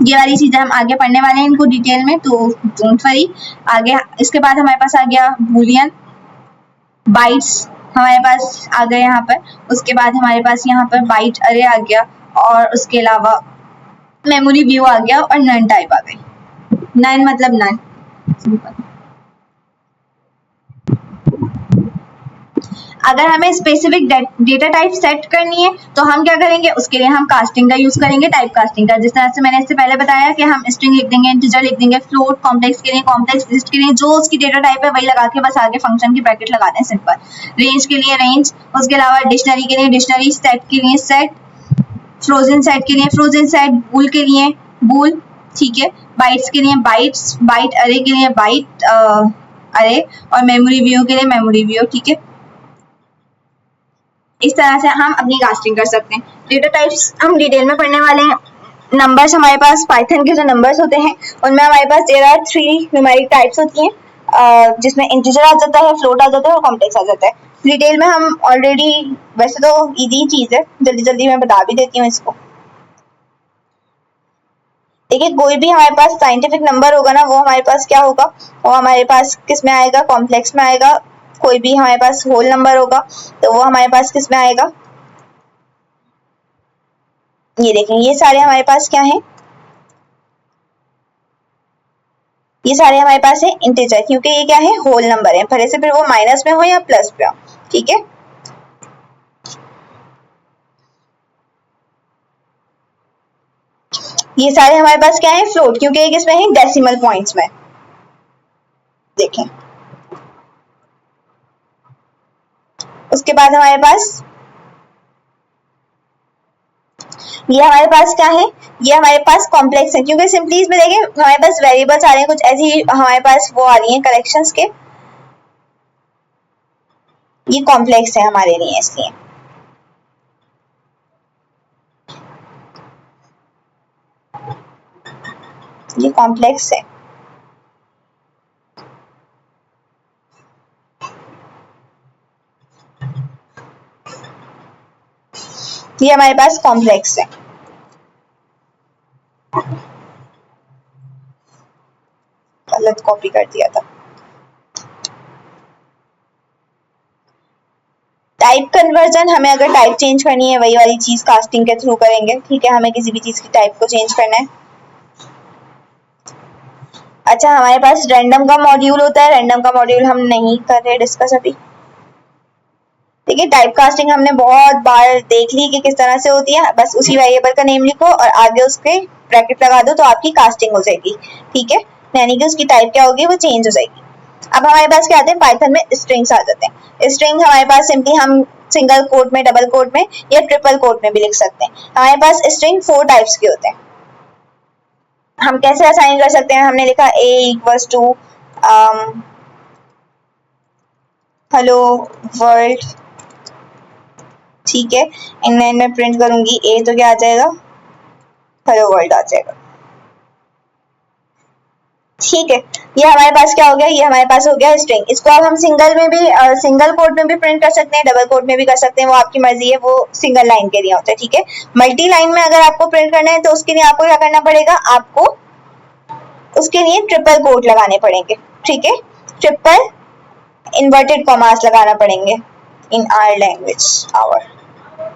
ये वाली चीजें हम आगे पढ़ने वाले हैं इनको डिटेल में, तो डोंट वरी। आगे इसके बाद हमारे पास आ गया बुलियन, बाइट्स हमारे पास आ गए यहाँ पर। उसके बाद हमारे पास यहाँ पर बाइट अरे आ गया, और उसके अलावा मेमोरी व्यू आ गया, और नन टाइप आ गई। नन मतलब नन, सिंपल। अगर हमें स्पेसिफिक डेटा टाइप सेट करनी है तो हम क्या करेंगे, उसके लिए हम कास्टिंग का यूज करेंगे, टाइप कास्टिंग का। जिस तरह से मैंने इससे पहले बताया कि हम स्ट्रिंग लिख देंगे, इंटीजर लिख देंगे, फ्लोट, कॉम्प्लेक्स के लिए कॉम्प्लेक्स, लिस्ट के लिए जो उसकी डेटा टाइप है वही लगा के बस आगे फंक्शन की ब्रैकेट लगा दें, सिंपल। रेंज के लिए रेंज, उसके अलावा डिक्शनरी के लिए डिक्शनरी, सेट के लिए सेट, फ्रोजन सेट के लिए फ्रोजन सेट, बूल के लिए बूल, ठीक है। बाइट्स के लिए बाइट्स, बाइट अरे के लिए बाइट अरे, और मेमोरी व्यू के लिए मेमोरी व्यू, ठीक है। इस तरह से हम अपनी कास्टिंग कर सकते हैं। डेटा टाइप्स हम डिटेल में पढ़ने वाले हैं। नंबर्स हमारे पास पाइथन के जो नंबर्स होते हैं उनमें हमारे पास देयर आर 3 न्यूमेरिक टाइप्स होती हैं, जिसमें इंटीजर आ जाता है, फ्लोट आ जाता है और कॉम्प्लेक्स आ जाता है। डिटेल में हम ऑलरेडी, वैसे तो इजी चीज है, जल्दी जल्दी मैं बता भी देती हूँ इसको। देखिए, कोई भी हमारे पास साइंटिफिक नंबर होगा ना, वो हमारे पास क्या होगा, वो हमारे पास किस में आएगा, कॉम्प्लेक्स में आएगा। कोई भी हमारे पास होल नंबर होगा तो वो हमारे पास किस में आएगा, ये देखें, ये सारे हमारे पास क्या हैं, ये सारे हमारे पास है इंटीजर, क्योंकि ये क्या है, होल नंबर है, भले से फिर वो माइनस में हो या प्लस में हो, ठीक है। ये सारे हमारे पास क्या है, फ्लोट, क्योंकि ये किसमें है, डेसिमल पॉइंट्स में। देखें, उसके बाद हमारे पास ये हमारे पास क्या है, ये हमारे पास कॉम्प्लेक्स है, क्योंकि सिंपली इसमें देखें हमारे पास वेरिएबल्स आ रहे हैं, कुछ ऐसी हमारे पास वो आ रही हैं कलेक्शंस के, ये कॉम्प्लेक्स है हमारे लिए, इसलिए ये कॉम्प्लेक्स है। ये हमारे पास कॉम्प्लेक्स है। गलत कॉपी कर दिया था। टाइप कन्वर्जन, हमें अगर टाइप चेंज करनी है वही वाली चीज कास्टिंग के थ्रू करेंगे, ठीक है। हमें किसी भी चीज की टाइप को चेंज करना है। अच्छा, हमारे पास रैंडम का मॉड्यूल होता है, रैंडम का मॉड्यूल हम नहीं कर रहे डिस्कस अभी, ठीक है। टाइप कास्टिंग हमने बहुत बार देख ली कि किस तरह से होती है, बस उसी वेरिएबल का नेम लिखो और आगे उसके ब्रैकेट लगा दो तो आपकी कास्टिंग हो जाएगी, ठीक है। यानी कि उसकी टाइप क्या होगी, वो चेंज हो जाएगी। अब हमारे पास क्या आते हैं, पाइथन में स्ट्रिंग्स आ जाते हैं। स्ट्रिंग हमारे पास सिंपली हम सिंगल कोट में, डबल कोट में या ट्रिपल कोट में भी लिख सकते हैं। हमारे पास स्ट्रिंग 4 टाइप्स के होते हैं। हम कैसे असाइन कर सकते हैं, हमने लिखा a equals to hello world, ठीक है। इनमें मैं प्रिंट करूंगी a तो क्या आ जाएगा, हेलो वर्ल्ड आ जाएगा, ठीक है। ये हमारे पास क्या हो गया, ये हमारे पास हो गया स्ट्रिंग। इसको अब हम सिंगल में भी, सिंगल कोट में भी प्रिंट कर सकते हैं, डबल कोट में भी कर सकते हैं, वो आपकी मर्जी है, वो सिंगल लाइन के लिए होता है, ठीक है। मल्टी लाइन में अगर आपको प्रिंट करना है तो उसके लिए आपको क्या करना पड़ेगा, आपको उसके लिए ट्रिपल कोट लगाने पड़ेंगे, ठीक है। ट्रिपल इन्वर्टेड कॉमास लगाना पड़ेंगे इन आवर लैंग्वेज, आवर।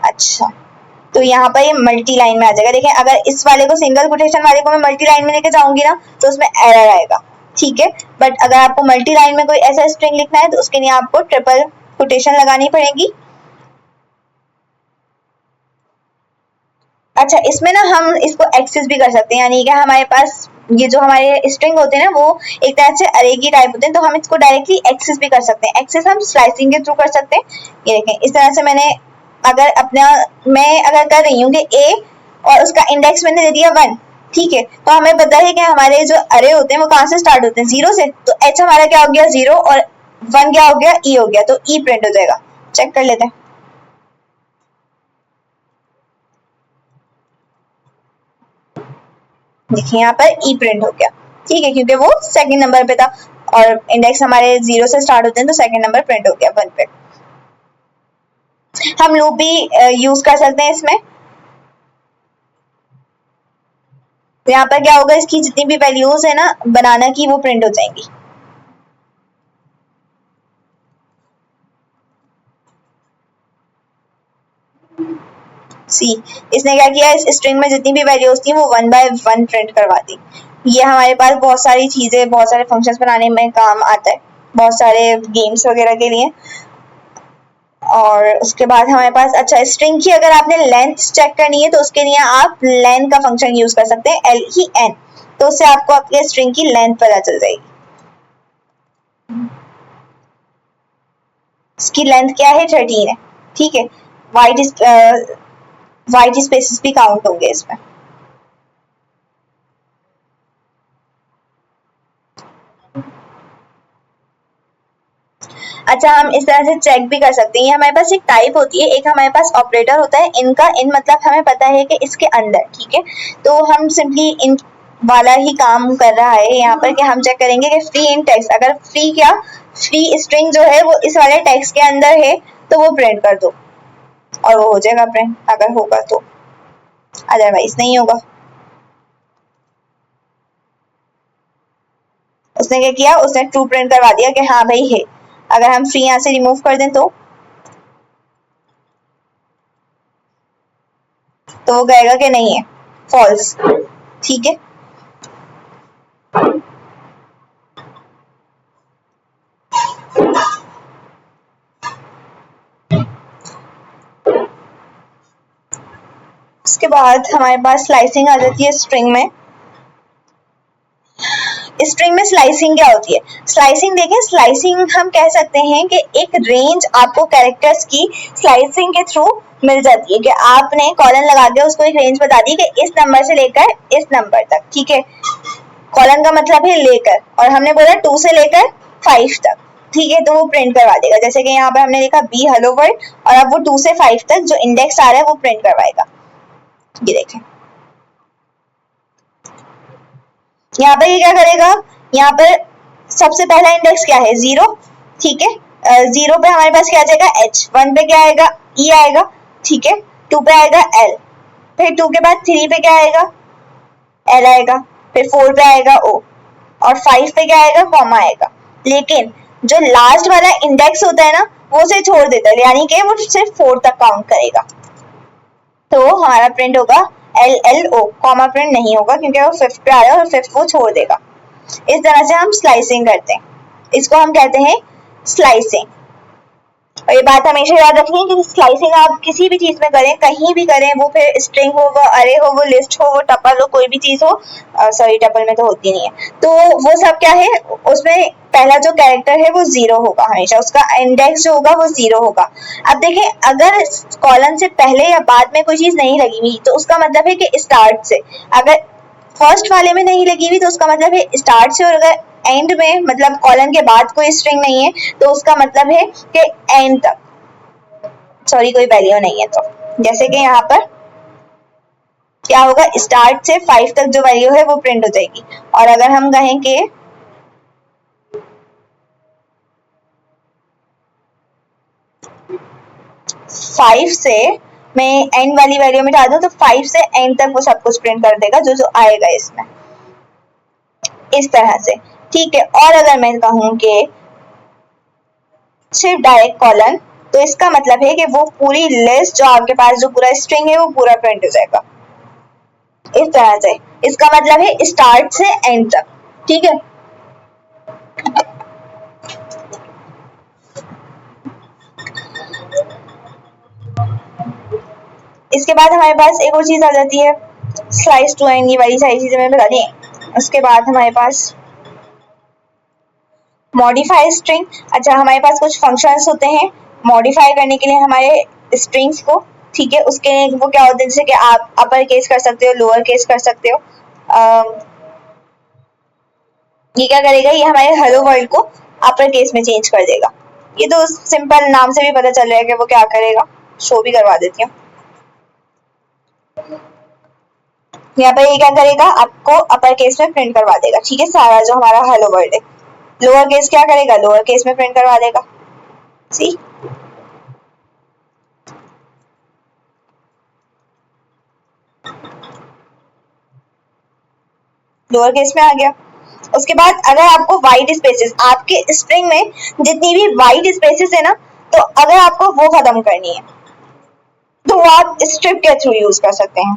अच्छा, तो यहाँ पर ये मल्टी लाइन में आ जाएगा। देखें, अगर इस वाले को, सिंगल कोटेशन वाले को मैं मल्टी लाइन में लेके जाऊंगी ना तो उसमें एरर आएगा, ठीक है। बट अगर आपको मल्टी लाइन में कोई ऐसा स्ट्रिंग लिखना है तो उसके लिए आपको ट्रिपल कोटेशन लगानी पड़ेगी। अच्छा, इसमें ना हम इसको एक्सेस भी कर सकते हैं, यानी कि हमारे पास ये जो हमारे स्ट्रिंग होते हैं ना, वो एक तरह से अरे की टाइप होते हैं, तो हम इसको डायरेक्टली एक्सेस भी कर सकते हैं। एक्सेस हम स्लाइसिंग के थ्रू कर सकते हैं। ये देखें, इस तरह से मैंने अगर अपना, मैं अगर कर रही हूँ कि a और उसका इंडेक्स मैंने दे दिया 1, ठीक है, तो हमें पता है कि हमारे जो अरे होते हैं वो कहाँ से स्टार्ट होते हैं, 0 से, तो h हमारा क्या हो गया, 0, और 1 क्या हो गया, e हो गया, तो e प्रिंट हो जाएगा। चेक कर लेते हैं। देखिए, यहाँ पर ई प्रिंट हो गया, ठीक है, क्योंकि वो सेकंड नंबर पे था और इंडेक्स हमारे 0 से स्टार्ट होते हैं, तो सेकंड नंबर प्रिंट हो गया 1 पे। हम लूप भी यूज कर सकते हैं इसमें। तो यहाँ पर क्या होगा, इसकी जितनी भी वैल्यूज है ना बनाना की, वो प्रिंट हो जाएंगी। सी, इसने क्या किया, इस स्ट्रिंग में जितनी भी वैल्यूज थी वो 1 बाय 1 प्रिंट करवा दी। ये हमारे पास बहुत सारी चीजें, बहुत सारे फंक्शंस बनाने में काम आता है, बहुत सारे गेम्स वगैरह के लिए। और उसके बाद हमारे पास अच्छा स्ट्रिंग की अगर आपने लेंथ चेक करनी है तो उसके लिए आप लेंथ का फंक्शन यूज कर सकते हैं LEN, तो उससे आपको आपके स्ट्रिंग की लेंथ पता चल जाएगी। इसकी लेंथ क्या है 13 है, ठीक है। वाइट स्पेसेस भी काउंट होंगे इसमें। अच्छा हम इस तरह से चेक भी कर सकते हैं, ये हमारे पास एक टाइप होती है, एक हमारे पास ऑपरेटर होता है इनका, इन मतलब हमें पता है कि इसके अंदर, ठीक है। तो हम सिंपली इन वाला ही काम कर रहा है यहाँ पर कि हम चेक करेंगे कि फ्री इन टेक्स्ट, अगर फ्री स्ट्रिंग जो है वो इस वाले टेक्स्ट के अंदर है तो वो प्रिंट कर दो, और वो हो जाएगा प्रिंट अगर होगा तो, अदरवाइज नहीं होगा। उसने क्या किया, उसने ट्रू प्रिंट करवा दिया कि हाँ भाई है। अगर हम फ्री यहाँ से रिमूव कर दें तो वो कहेगा कि नहीं है, फॉल्स, ठीक है। उसके बाद हमारे पास स्लाइसिंग आ जाती है स्ट्रिंग में। स्ट्रिंग में स्लाइसिंग क्या होती है, स्लाइसिंग देखें, स्लाइसिंग हम कह सकते हैं कि एक रेंज आपको कैरेक्टर्स की स्लाइसिंग के थ्रू मिल जाती है, कि आपने कॉलन लगा के उसको एक रेंज बता दी कि इस नंबर से लेकर इस नंबर तक, ठीक है। कॉलन का मतलब है लेकर, और हमने बोला 2 से लेकर 5 तक, ठीक है। तो वो प्रिंट करवा देगा, जैसे कि यहाँ पर हमने लिखा बी हेलो वर्ल्ड, और अब वो 2 से 5 तक जो इंडेक्स आ रहा है वो प्रिंट करवाएगा। ये देखें यहाँ पर ये क्या करेगा, यहाँ पर सबसे पहला इंडेक्स क्या है 0, ठीक है। 0 पे हमारे पास क्या आ जाएगा H, 1 पे क्या आएगा E आएगा, ठीक है। 2 पे आएगा L, फिर 2 के बाद 3 पे क्या आएगा L आएगा, फिर 4 पे आएगा O, और 5 पे क्या आएगा कॉमा आएगा। लेकिन जो लास्ट वाला इंडेक्स होता है ना वो उसे छोड़ देता है, यानी कि वो सिर्फ 4 तक काउंट करेगा, तो हमारा प्रिंट होगा LLO, कॉमा प्रिंट नहीं होगा क्योंकि वो 5th पे आ रहा है और 5th वो छोड़ देगा। इस तरह से हम स्लाइसिंग करते हैं, इसको हम कहते हैं स्लाइसिंग। और ये बात हमेशा याद रखनी है कि स्लाइसिंग आप किसी भी चीज में करें, कहीं भी करें, वो फिर स्ट्रिंग हो, वो अरे हो, वो लिस्ट हो, वो टपल हो, कोई भी चीज हो, सॉरी टपल में तो होती नहीं है, तो वो सब क्या है, उसमें पहला जो कैरेक्टर है वो 0 होगा हमेशा, उसका इंडेक्स जो होगा वो 0 होगा। अब देखें अगर कॉलन से पहले या बाद में कोई चीज नहीं लगी हुई तो उसका मतलब है कि स्टार्ट से, अगर फर्स्ट वाले में नहीं लगी हुई तो उसका मतलब है स्टार्ट से, और अगर एंड में मतलब कॉलन के बाद कोई स्ट्रिंग नहीं है तो उसका मतलब है कि एंड तक, सॉरी कोई वैल्यू नहीं है। तो जैसे कि यहाँ पर क्या होगा, स्टार्ट से 5 तक जो वैल्यू है वो प्रिंट हो जाएगी, और अगर हम कहें कि फाइव से मैं एंड वाली वैल्यू मिटा दूं तो 5 से एंड तक वो सब कुछ प्रिंट कर देगा जो जो आएगा इसमें, इस तरह से, ठीक है। और अगर मैं कहूं कि सिर्फ डायरेक्ट कॉलन, तो इसका मतलब है कि वो पूरी लिस्ट जो आपके पास जो पूरा स्ट्रिंग है वो पूरा प्रिंट हो जाएगा, इस तरह से। इसका मतलब है स्टार्ट से एंड तक, ठीक है। इसके बाद हमारे पास एक और चीज आ जाती है स्लाइस टू एंड, ये वाली सारी चीजें मैंने बता दी। उसके बाद हमारे पास मॉडिफाई स्ट्रिंग। अच्छा हमारे पास कुछ फंक्शंस होते हैं मॉडिफाई करने के लिए हमारे स्ट्रिंग्स को, ठीक है। उसके लिए वो क्या होते हैं, जैसे कि आप अपर केस कर सकते हो, लोअर केस कर सकते हो। ये क्या करेगा, ये हमारे हेलो वर्ल्ड को अपर केस में चेंज कर देगा। ये तो सिंपल नाम से भी पता चल रहा है कि वो क्या करेगा, शो भी करवा देती हूँ। यहाँ पर ये क्या करेगा, आपको अपर केस में प्रिंट करवा देगा, ठीक है, सारा जो हमारा हेलो वर्ल्ड है। लोअर केस क्या करेगा, लोअर केस में प्रिंट करवा देगा, सी। लोअर केस में आ गया। उसके बाद अगर आपको वाइट स्पेसेस, आपके स्ट्रिंग में जितनी भी वाइट स्पेसेस है ना, तो अगर आपको वो खत्म करनी है तो आप स्ट्रिप के थ्रू यूज कर सकते हैं,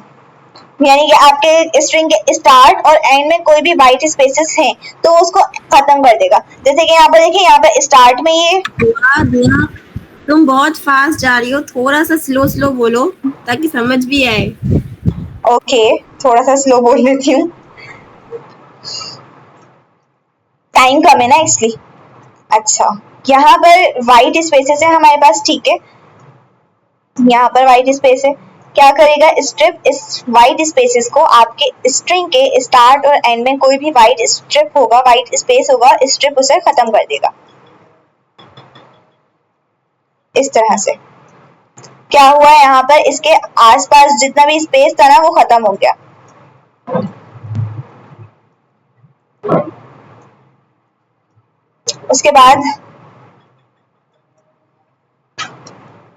यानी कि आपके स्ट्रिंग के स्टार्ट और एंड में कोई भी वाइट स्पेसेस हैं तो उसको खत्म कर देगा। जैसे कि यहाँ पर देखिए, यहाँ पर स्टार्ट में ये तुम बहुत फास्ट जा रही हो, थोड़ा सा स्लो स्लो बोलो ताकि समझ भी आए। ओके, थोड़ा सा स्लो बोल लेती हूँ, टाइम कम है ना इसलिए। अच्छा, यहाँ पर वाइट स्पेसेस है हमारे पास, ठीक है, यहाँ पर वाइट स्पेस है। क्या करेगा स्ट्रिप, इस वाइट स्पेसेस को आपके स्ट्रिंग के स्टार्ट और एंड में कोई भी वाइट स्ट्रिप होगा, वाइट स्पेस होगा, स्ट्रिप उसे खत्म कर देगा इस तरह से। क्या हुआ यहाँ पर, इसके आसपास जितना भी स्पेस था ना वो खत्म हो गया। उसके बाद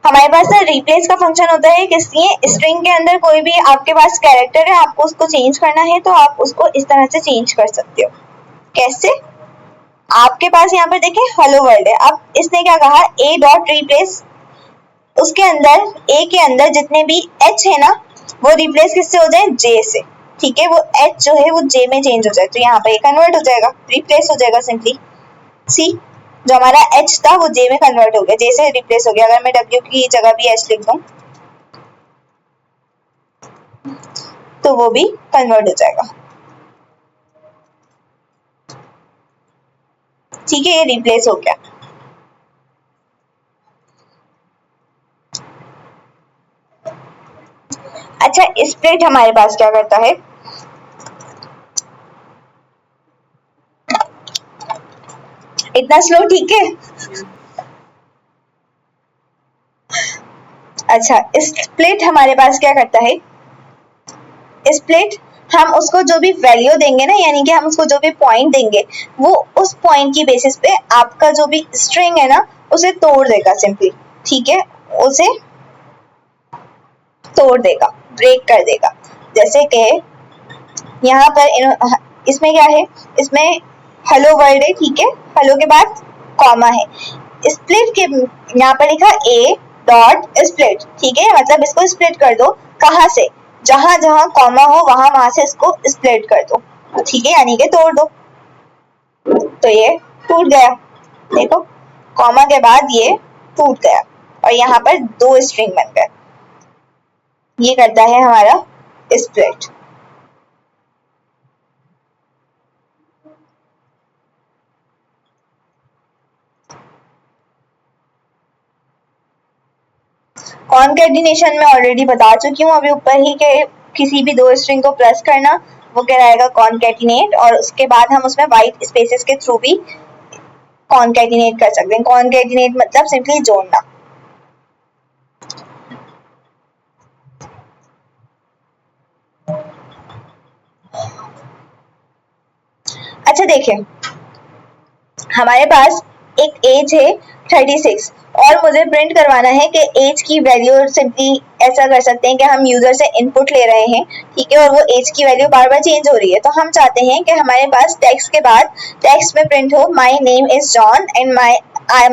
हमारे पास ना रिप्लेस का फंक्शन होता है, किसलिए, स्ट्रिंग के अंदर कोई भी आपके पास कैरेक्टर है, आपको उसको चेंज करना है तो आप उसको इस तरह से चेंज कर सकते हो। कैसे, आपके पास यहाँ पर देखिए हेलो वर्ल्ड है, अब इसने क्या कहा, ए डॉट रिप्लेस, उसके अंदर ए के अंदर जितने भी एच है ना वो रिप्लेस किससे हो जाए, जे से, ठीक है, वो एच जो है वो जे में चेंज हो जाए, तो यहाँ पे कन्वर्ट हो जाएगा, रिप्लेस हो जाएगा सिंपली। सी, जो हमारा एच था वो जे में कन्वर्ट हो गया, जे से रिप्लेस हो गया। अगर मैं डब्ल्यू की जगह भी एच लिख दूं तो वो भी कन्वर्ट हो जाएगा, ठीक है, ये रिप्लेस हो गया। अच्छा, स्प्लिट हमारे पास क्या करता है, इतना स्लो, ठीक है। अच्छा, स्प्लिट हमारे पास क्या करता है, स्प्लिट हम उसको जो भी वैल्यू देंगे ना, यानी कि हम उसको जो भी पॉइंट देंगे वो उस पॉइंट की बेसिस पे आपका जो भी स्ट्रिंग है ना उसे तोड़ देगा सिंपली, ठीक है, उसे तोड़ देगा, ब्रेक कर देगा। जैसे कि यहाँ पर इसमें क्या है, इसमें हेलो वर्ल्ड है, ठीक है, हेलो के बाद कॉमा है, स्प्लिट के यहाँ पर लिखा ए डॉट स्प्लिट, ठीक है, मतलब इसको स्प्लिट कर दो, कहाँ से, जहां जहां कॉमा हो वहां वहां से इसको स्प्लिट कर दो, ठीक है, यानी कि तोड़ दो, तो ये टूट गया, देखो, कॉमा के बाद ये टूट गया और यहाँ पर दो स्ट्रिंग बन गए, ये करता है हमारा स्प्लिट। कॉनकैटिनेशन में ऑलरेडी बता चुकी हूँ अभी ऊपर ही के किसी भी दो स्ट्रिंग को प्लस करना वो कहलाएगा कॉनकैटिनेट, और उसके बाद हम उसमें वाइट स्पेसेस के थ्रू भी कॉनकैटिनेट कर सकते हैं। कॉनकैटिनेट मतलब सिंपली जोड़ना। अच्छा देखिए, हमारे पास एक एज है 36 और मुझे प्रिंट करवाना है कि एज की वैल्यू, सिंपली ऐसा कर सकते हैं कि हम यूजर से इनपुट ले रहे हैं, ठीक है, और वो एज की वैल्यू बार बार चेंज हो रही है, तो हम चाहते हैं कि हमारे पास टेक्स्ट के बाद टेक्स्ट में प्रिंट हो my name is John and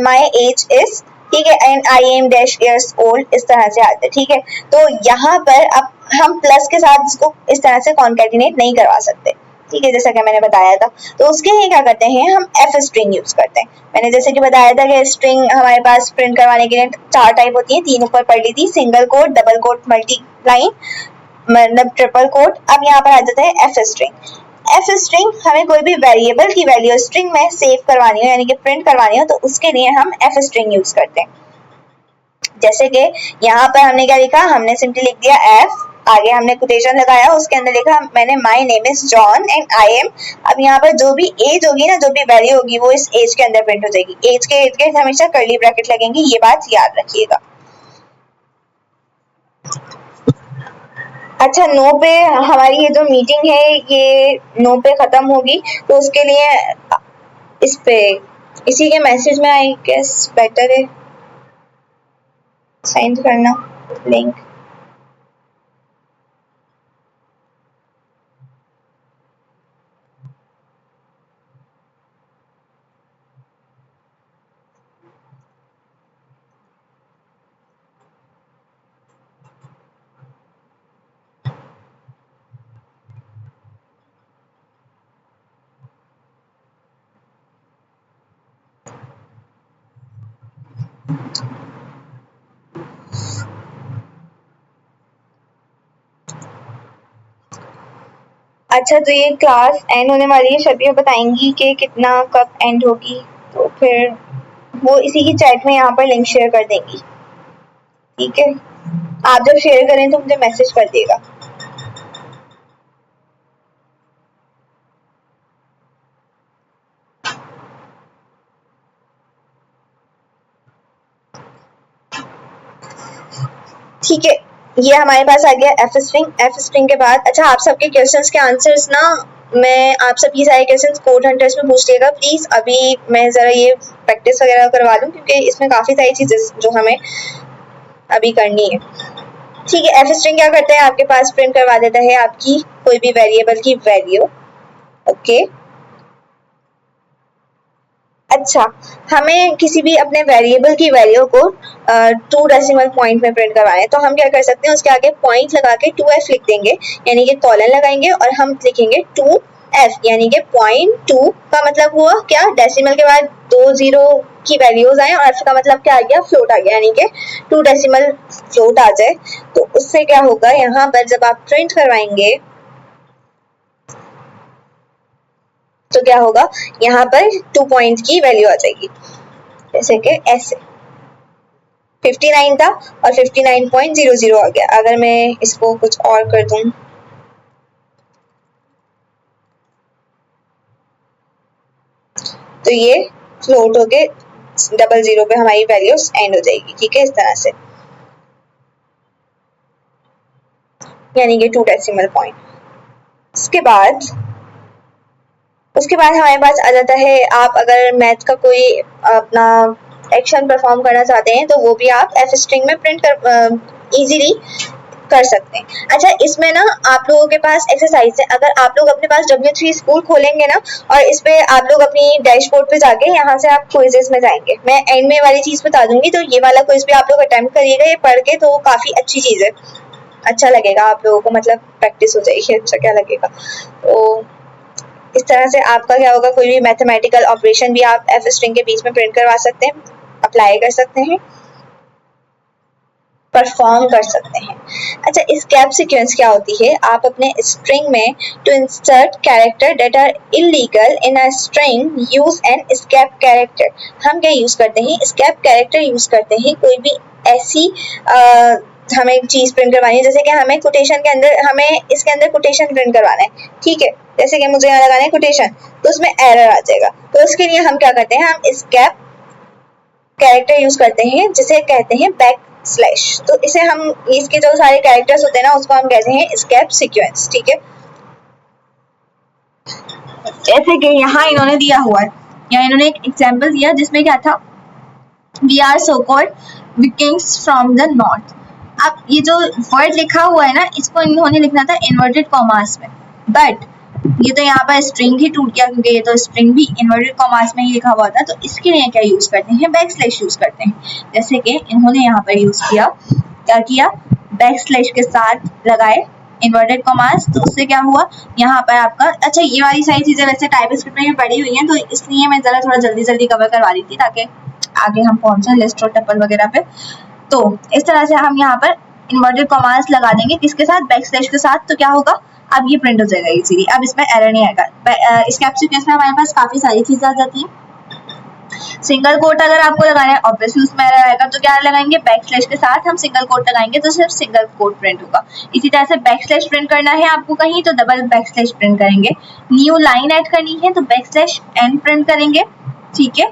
my age is, ठीक है, and I am dash years old, इस तरह से आते हैं, ठीक है। तो यहाँ पर अब हम प्लस के साथ इसको इस तरह से कॉन्कैटिनेट नहीं करवा सकते, ठीक है, जैसा कि मैंने बताया था। तो उसके लिए क्या करते हैं, हम एफ स्ट्रिंग यूज करते हैं। मैंने जैसे कि बताया था कि स्ट्रिंग हमारे पास प्रिंट करवाने के लिए चार टाइप होती है, तीन ऊपर पढ़ ली थी, single quote, double quote, multi line, मतलब ट्रिपल कोट। अब यहाँ पर आ जाता है एफ स्ट्रिंग। एफ स्ट्रिंग हमें कोई भी वेरिएबल की वैल्यू स्ट्रिंग में सेव करवानी हो, यानी कि प्रिंट करवानी हो, तो उसके लिए हम एफ स्ट्रिंग यूज करते हैं। जैसे कि यहाँ पर हमने क्या लिखा, हमने सिंपली लिख दिया एफ, आगे हमने कोटेशन लगाया, उसके अंदर लिखा मैंने my name is John and I am. अब यहाँ पर जो भी एज होगी ना, जो भी वैल्यू होगी वो इस एज के अंदर प्रिंट हो जाएगी। एज के इर्द गिर्द हमेशा कर्ली ब्रैकेट लगेंगी, ये बात याद रखिएगा। अच्छा, नो पे हमारी ये जो मीटिंग है ये नो पे खत्म होगी, तो उसके लिए इस पे इसी के मैसेज में आई गेस बेटर है सेंड करना लिंक। अच्छा, तो ये क्लास एंड होने वाली है, शबिया बताएंगी कि कितना कब एंड होगी, तो फिर वो इसी की चैट में यहाँ पर लिंक शेयर कर देंगी। ठीक है, आप जब शेयर करें तो मुझे मैसेज कर दिएगा। ठीक है, ये हमारे पास आ गया एफ स्ट्रिंग। एफ स्ट्रिंग के बाद अच्छा, आप सबके क्वेश्चंस के आंसर्स ना मैं आप सबकी सारे क्वेश्चंस कोड हंटर्स में पूछ लिएगा प्लीज। अभी मैं जरा ये प्रैक्टिस वगैरह करवा लूँ क्योंकि इसमें काफी सारी चीजें जो हमें अभी करनी है। ठीक है, एफ स्ट्रिंग क्या करता है, आपके पास प्रिंट करवा देता है आपकी कोई भी वेरिएबल की वैल्यू। ओके, अच्छा, हमें किसी भी अपने वेरिएबल की वैल्यू को 2 डेसिमल पॉइंट में प्रिंट करवाना है, तो हम क्या कर सकते हैं, उसके आगे पॉइंट लगा के 2f लिख देंगे, यानी कि कॉलन लगाएंगे और हम लिखेंगे 2f, यानी कि 0.2 का मतलब हुआ क्या, डेसिमल के बाद 2 जीरो की वैल्यूज आए और f का मतलब क्या आ गया, फ्लोट आ गया, यानी कि 2 डेसिमल फ्लोट आ जाए। तो उससे क्या होगा, यहाँ पर जब आप प्रिंट करवाएंगे तो क्या होगा, यहाँ पर 2 पॉइंट की वैल्यू आ जाएगी, जैसे कि ऐसे 59 था और 59.00 आ गया। अगर मैं इसको कुछ और कर दूं तो ये फ्लोट होके 00 पे हमारी वैल्यू एंड हो जाएगी। ठीक है, इस तरह से, यानी कि 2 डेसिमल पॉइंट। उसके बाद हमारे पास आ जाता है, आप अगर मैथ का कोई अपना एक्शन परफॉर्म करना चाहते हैं तो वो भी आप एफ स्ट्रिंग में प्रिंट कर इजीली कर सकते हैं। अच्छा, इसमें ना आप लोगों के पास एक्सरसाइज है, अगर आप लोग अपने पास W3 स्कूल खोलेंगे ना और इस पे आप लोग अपनी डैशबोर्ड पे जाके यहाँ से आप क्विजेस में जाएंगे, मैं एंड में वाली चीज बता दूंगी, तो ये वाला क्विज भी आप लोग अटेम्प्ट करिएगा, ये पढ़ के तो काफी अच्छी चीज है, अच्छा लगेगा आप लोगों को, मतलब प्रैक्टिस हो जाएगी, अच्छा क्या लगेगा। तो इस तरह से आपका क्या होगा, कोई भी मैथमेटिकल ऑपरेशन भी आप एफ स्ट्रिंग के बीच में प्रिंट करवा सकते हैं, अप्लाई कर सकते हैं, परफॉर्म कर सकते हैं। अच्छा, स्कैप सीक्वेंस क्या होती है, आप अपने स्ट्रिंग में to insert character that are illegal in a string use an escape character. हम क्या यूज करते हैं, स्कैप कैरेक्टर यूज करते हैं, कोई भी ऐसी हमें चीज प्रिंट करवानी है, जैसे कि हमें कोटेशन के अंदर, हमें इसके अंदर कोटेशन प्रिंट करवाना है। ठीक है, जैसे कि मुझे यहाँ लगाना है कोटेशन, तो उसमें एरर आ जाएगा, तो उसके लिए हम क्या करते हैं, हम स्कैप कैरेक्टर यूज करते हैं जिसे कहते हैं बैक स्लैश। तो इसे हम, इसके जो सारे कैरेक्टर्स होते हैं ना उसको हम कहते हैं स्कैप सीक्वेंस। ठीक है, जैसे कि यहाँ इन्होंने दिया हुआ है, यहाँ इन्होंने एक एग्जाम्पल दिया जिसमें क्या था, we are so called Vikings from the north. अब ये जो वर्ड लिखा हुआ है ना, इसको इन्होंने लिखना था इन्वर्टेड कॉमास में, बट ये तो यहाँ पर स्ट्रिंग ही टूट गया क्योंकि ये तो स्ट्रिंग भी इन्वर्टेड कॉमास में ही लिखा हुआ था, तो इसके लिए क्या यूज करते हैं, बैक स्लैश यूज करते हैं। जैसे कि इन्होंने यहाँ पर यूज किया, क्या किया, बैक स्लैश के साथ लगाए इन्वर्टेड कॉमास, तो उससे क्या हुआ, यहाँ पर आपका, अच्छा ये वाली सारी चीजें वैसे टाइपस्क्रिप्ट में पड़ी हुई हैं, तो इसलिए मैं जरा थोड़ा जल्दी जल्दी कवर करवा रही थी ताकि आगे हम पहुंचे लिस्ट और टपल वगैरह पे। तो इस तरह से हम यहाँ पर इन्वर्टेड कॉमास लगा देंगे, किसके साथ, बैक स्लैश के साथ, तो क्या होगा, अब ये प्रिंट हो जाएगा इजीली, अब इसमें एरर नहीं आएगा। स्कैप सीक्वेंस में हमारे पास काफी सारी चीजें आ जाती हैं। सिंगल कोट अगर आपको लगाना है, ऑब्वियसली उसमें एरर आएगा, तो क्या लगाएंगे, बैक स्लैश के साथ हम सिंगल कोट लगाएंगे तो सिर्फ सिंगल कोट प्रिंट होगा। इसी तरह से बैक स्लैश प्रिंट करना है आपको कहीं, तो डबल बैक स्लैश प्रिंट करेंगे। न्यू लाइन ऐड करनी है तो बैक स्लैश एन प्रिंट करेंगे। ठीक है,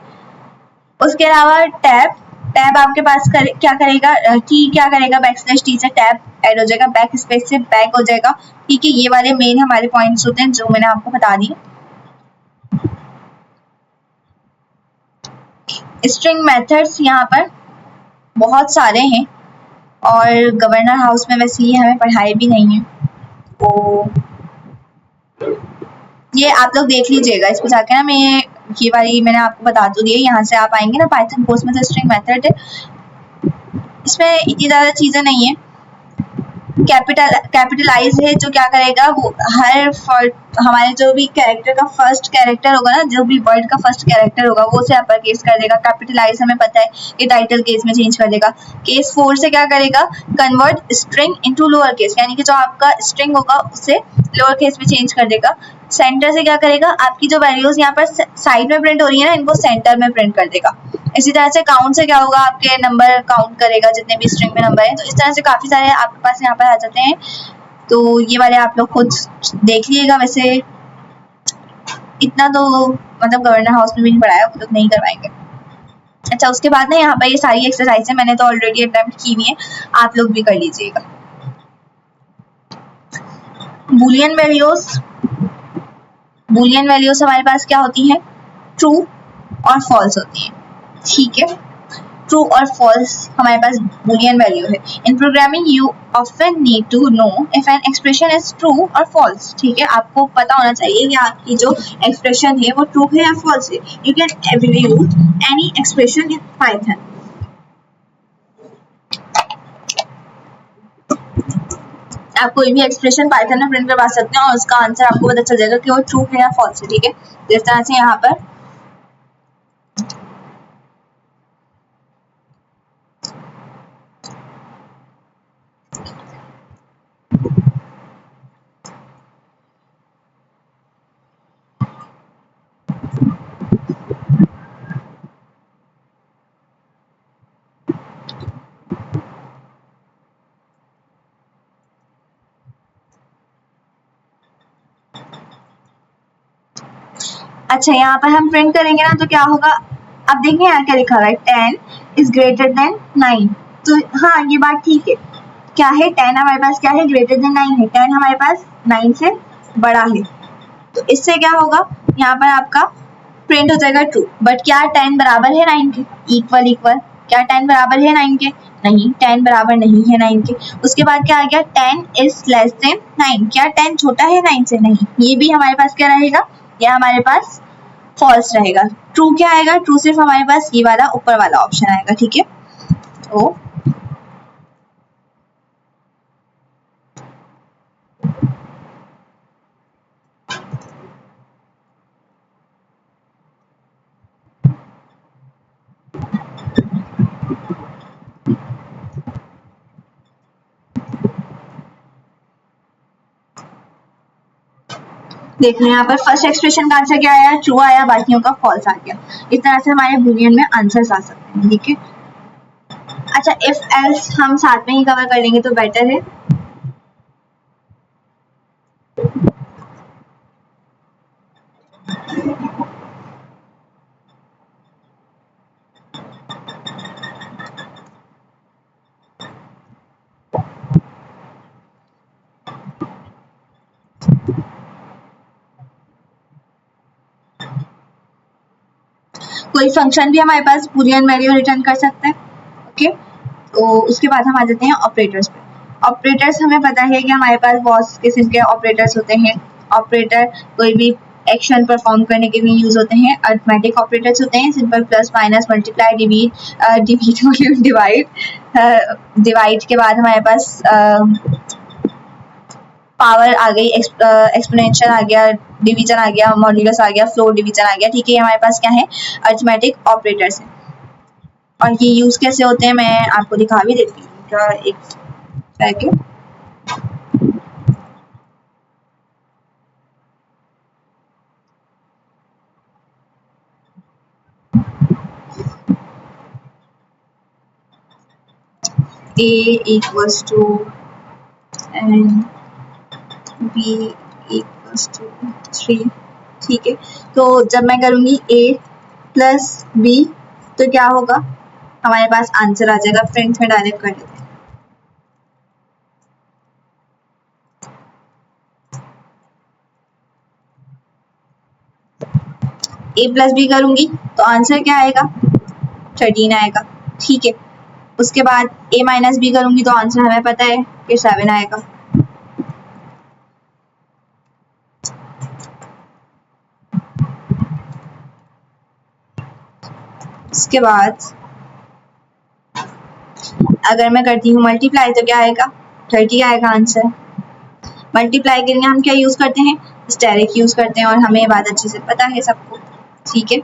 उसके अलावा टैब आपके पास क्या करेगा, क्या करेगा, बैक स्लैश टी से टैब ऐड हो जाएगा, बैक स्पेस से बैक हो जाएगा। ठीक है, ये वाले मेन हमारे पॉइंट्स होते हैं जो मैंने आपको बता दिए। स्ट्रिंग मेथड्स यहाँ पर बहुत सारे हैं और गवर्नर हाउस में वैसे ये हमें पढ़ाए भी नहीं है, तो ये आप लोग देख लीजिएगा, इस पर जाके ना मैं ये वाली मैंने आपको बता तो दी है, यहाँ से आप आएंगे ना पाइथन कोर्स में, तो स्ट्रिंग मेथड है, इसमें इतनी ज़्यादा चीज़ें नहीं है, कैपिटलाइज है, जो क्या करेगा वो हमारे जो भी कैरेक्टर का फर्स्ट कैरेक्टर होगा ना, जो भी वर्ड का फर्स्ट कैरेक्टर होगा वो उसे अपर केस कर देगा। कैपिटलाइज हमें पता है कि टाइटल केस में चेंज कर देगा। केस 4 से क्या करेगा, convert string into lower case, यानी कि जो आपका स्ट्रिंग होगा उसे लोअर केस में चेंज कर देगा। सेंटर से क्या करेगा, आपकी जो वैल्यूज यहाँ पर साइड में प्रिंट हो रही है ना, इनको सेंटर में प्रिंट कर देगा। इसी तरह से काउंट से क्या होगा, आपके नंबर काउंट करेगा जितने भी स्ट्रिंग में नंबर है। तो इस तरह से काफी सारे आपके पास यहाँ पर आ जाते हैं। तो ये वाले आप लोग खुद देख लीजिएगा। वैसे इतना तो मतलब गवर्नर हाउस में भी नहीं पढ़ाया, वो लोग नहीं करवाएंगे। अच्छा, उसके बाद ना यहाँ पर ये सारी एक्सरसाइज है, मैंने तो ऑलरेडी अटेम्प्ट की हुई है, आप लोग भी कर लीजिएगा। बूलियन वैल्यूज हमारे पास क्या होती है, ट्रू और फॉल्स होती है। ठीक है, ट्रू और फॉल्स हमारे पास बूलियन वैल्यू है। In programming you often need to know if an expression is true और फॉल्स। ठीक है, आपको पता होना चाहिए कि आपकी जो एक्सप्रेशन है वो ट्रू है या फॉल्स है। You can evaluate any expression in Python. आप कोई भी एक्सप्रेशन पाइथन में प्रिंट करवा सकते हैं और उसका आंसर आपको पता चल जाएगा कि वो ट्रू है या फॉल्स है। ठीक है, जिस तरह से यहाँ पर अच्छा, यहाँ पर हम प्रिंट करेंगे ना तो क्या होगा, अब देखिए यहाँ क्या लिखा हुआ है, 10 इज ग्रेटर देन 9। तो हाँ, ये बात ठीक है। क्या है, 10 हमारे पास क्या है, ग्रेटर देन 9 है। 10 हमारे पास 9 से बड़ा है। तो इससे क्या होगा, यहाँ पर आपका प्रिंट हो जाएगा ट्रू। बट क्या 10 बराबर है 9 के, इक्वल। क्या 10 बराबर है 9 के, नहीं, 10 बराबर नहीं है 9 के। उसके बाद क्या आ गया, 10 इज लेस देन 9। क्या 10 छोटा है 9 से, नहीं। ये भी हमारे पास क्या रहेगा, यह हमारे पास फॉल्स रहेगा। ट्रू क्या आएगा, ट्रू सिर्फ हमारे पास ये वाला ऊपर वाला ऑप्शन आएगा। ठीक है, तो देख लो यहाँ पर फर्स्ट एक्सप्रेशन का आंसर क्या आया, ट्रू आया, बाकियों का फॉल्स आ गया। इस तरह से हमारे बूलियन में आंसर्स आ सकते हैं। ठीक है, अच्छा, इफ एल्स हम साथ में ही कवर कर लेंगे तो बेटर है। कोई फंक्शन भी हमारे पास बूलियन वैल्यू रिटर्न कर सकता है। ओके, तो उसके बाद हम आ जाते हैं ऑपरेटर्स पे। ऑपरेटर्स हमें पता है कि हमारे पास बहुत किस्म के ऑपरेटर्स होते हैं। ऑपरेटर कोई भी एक्शन परफॉर्म करने के लिए यूज होते हैं। अरिथमेटिक ऑपरेटर्स होते हैं, simple, plus, minus, multiply, divide के बाद हमारे पास पावर आ गई, एक्सपोनेंशियल आ गया, डिवीजन आ गया, मॉड्यूलस आ गया, फ्लोर डिवीजन आ गया। ठीक है, हमारे पास क्या है, अरिथमेटिक ऑपरेटर्स है। और ये यूज कैसे होते हैं मैं आपको दिखा भी देती हूँ, एक second. A equals to and B equals to 3। ठीक है, तो जब मैं करूँगी A प्लस B तो क्या होगा, हमारे पास आंसर आ जाएगा। फ्रेंड्स में डायरेक्ट कर लेते हैं। A प्लस बी करूंगी तो आंसर क्या आएगा, 13 आएगा। ठीक है, उसके बाद A माइनस बी करूंगी तो आंसर हमें पता है कि 7 आएगा। उसके बाद अगर मैं करती हूँ मल्टीप्लाई तो क्या आएगा, 30 आएगा आंसर। मल्टीप्लाई के लिए हम क्या यूज करते हैं, स्टेरिक यूज करते हैं, और हमें ये बात अच्छे से पता है सबको, ठीक है।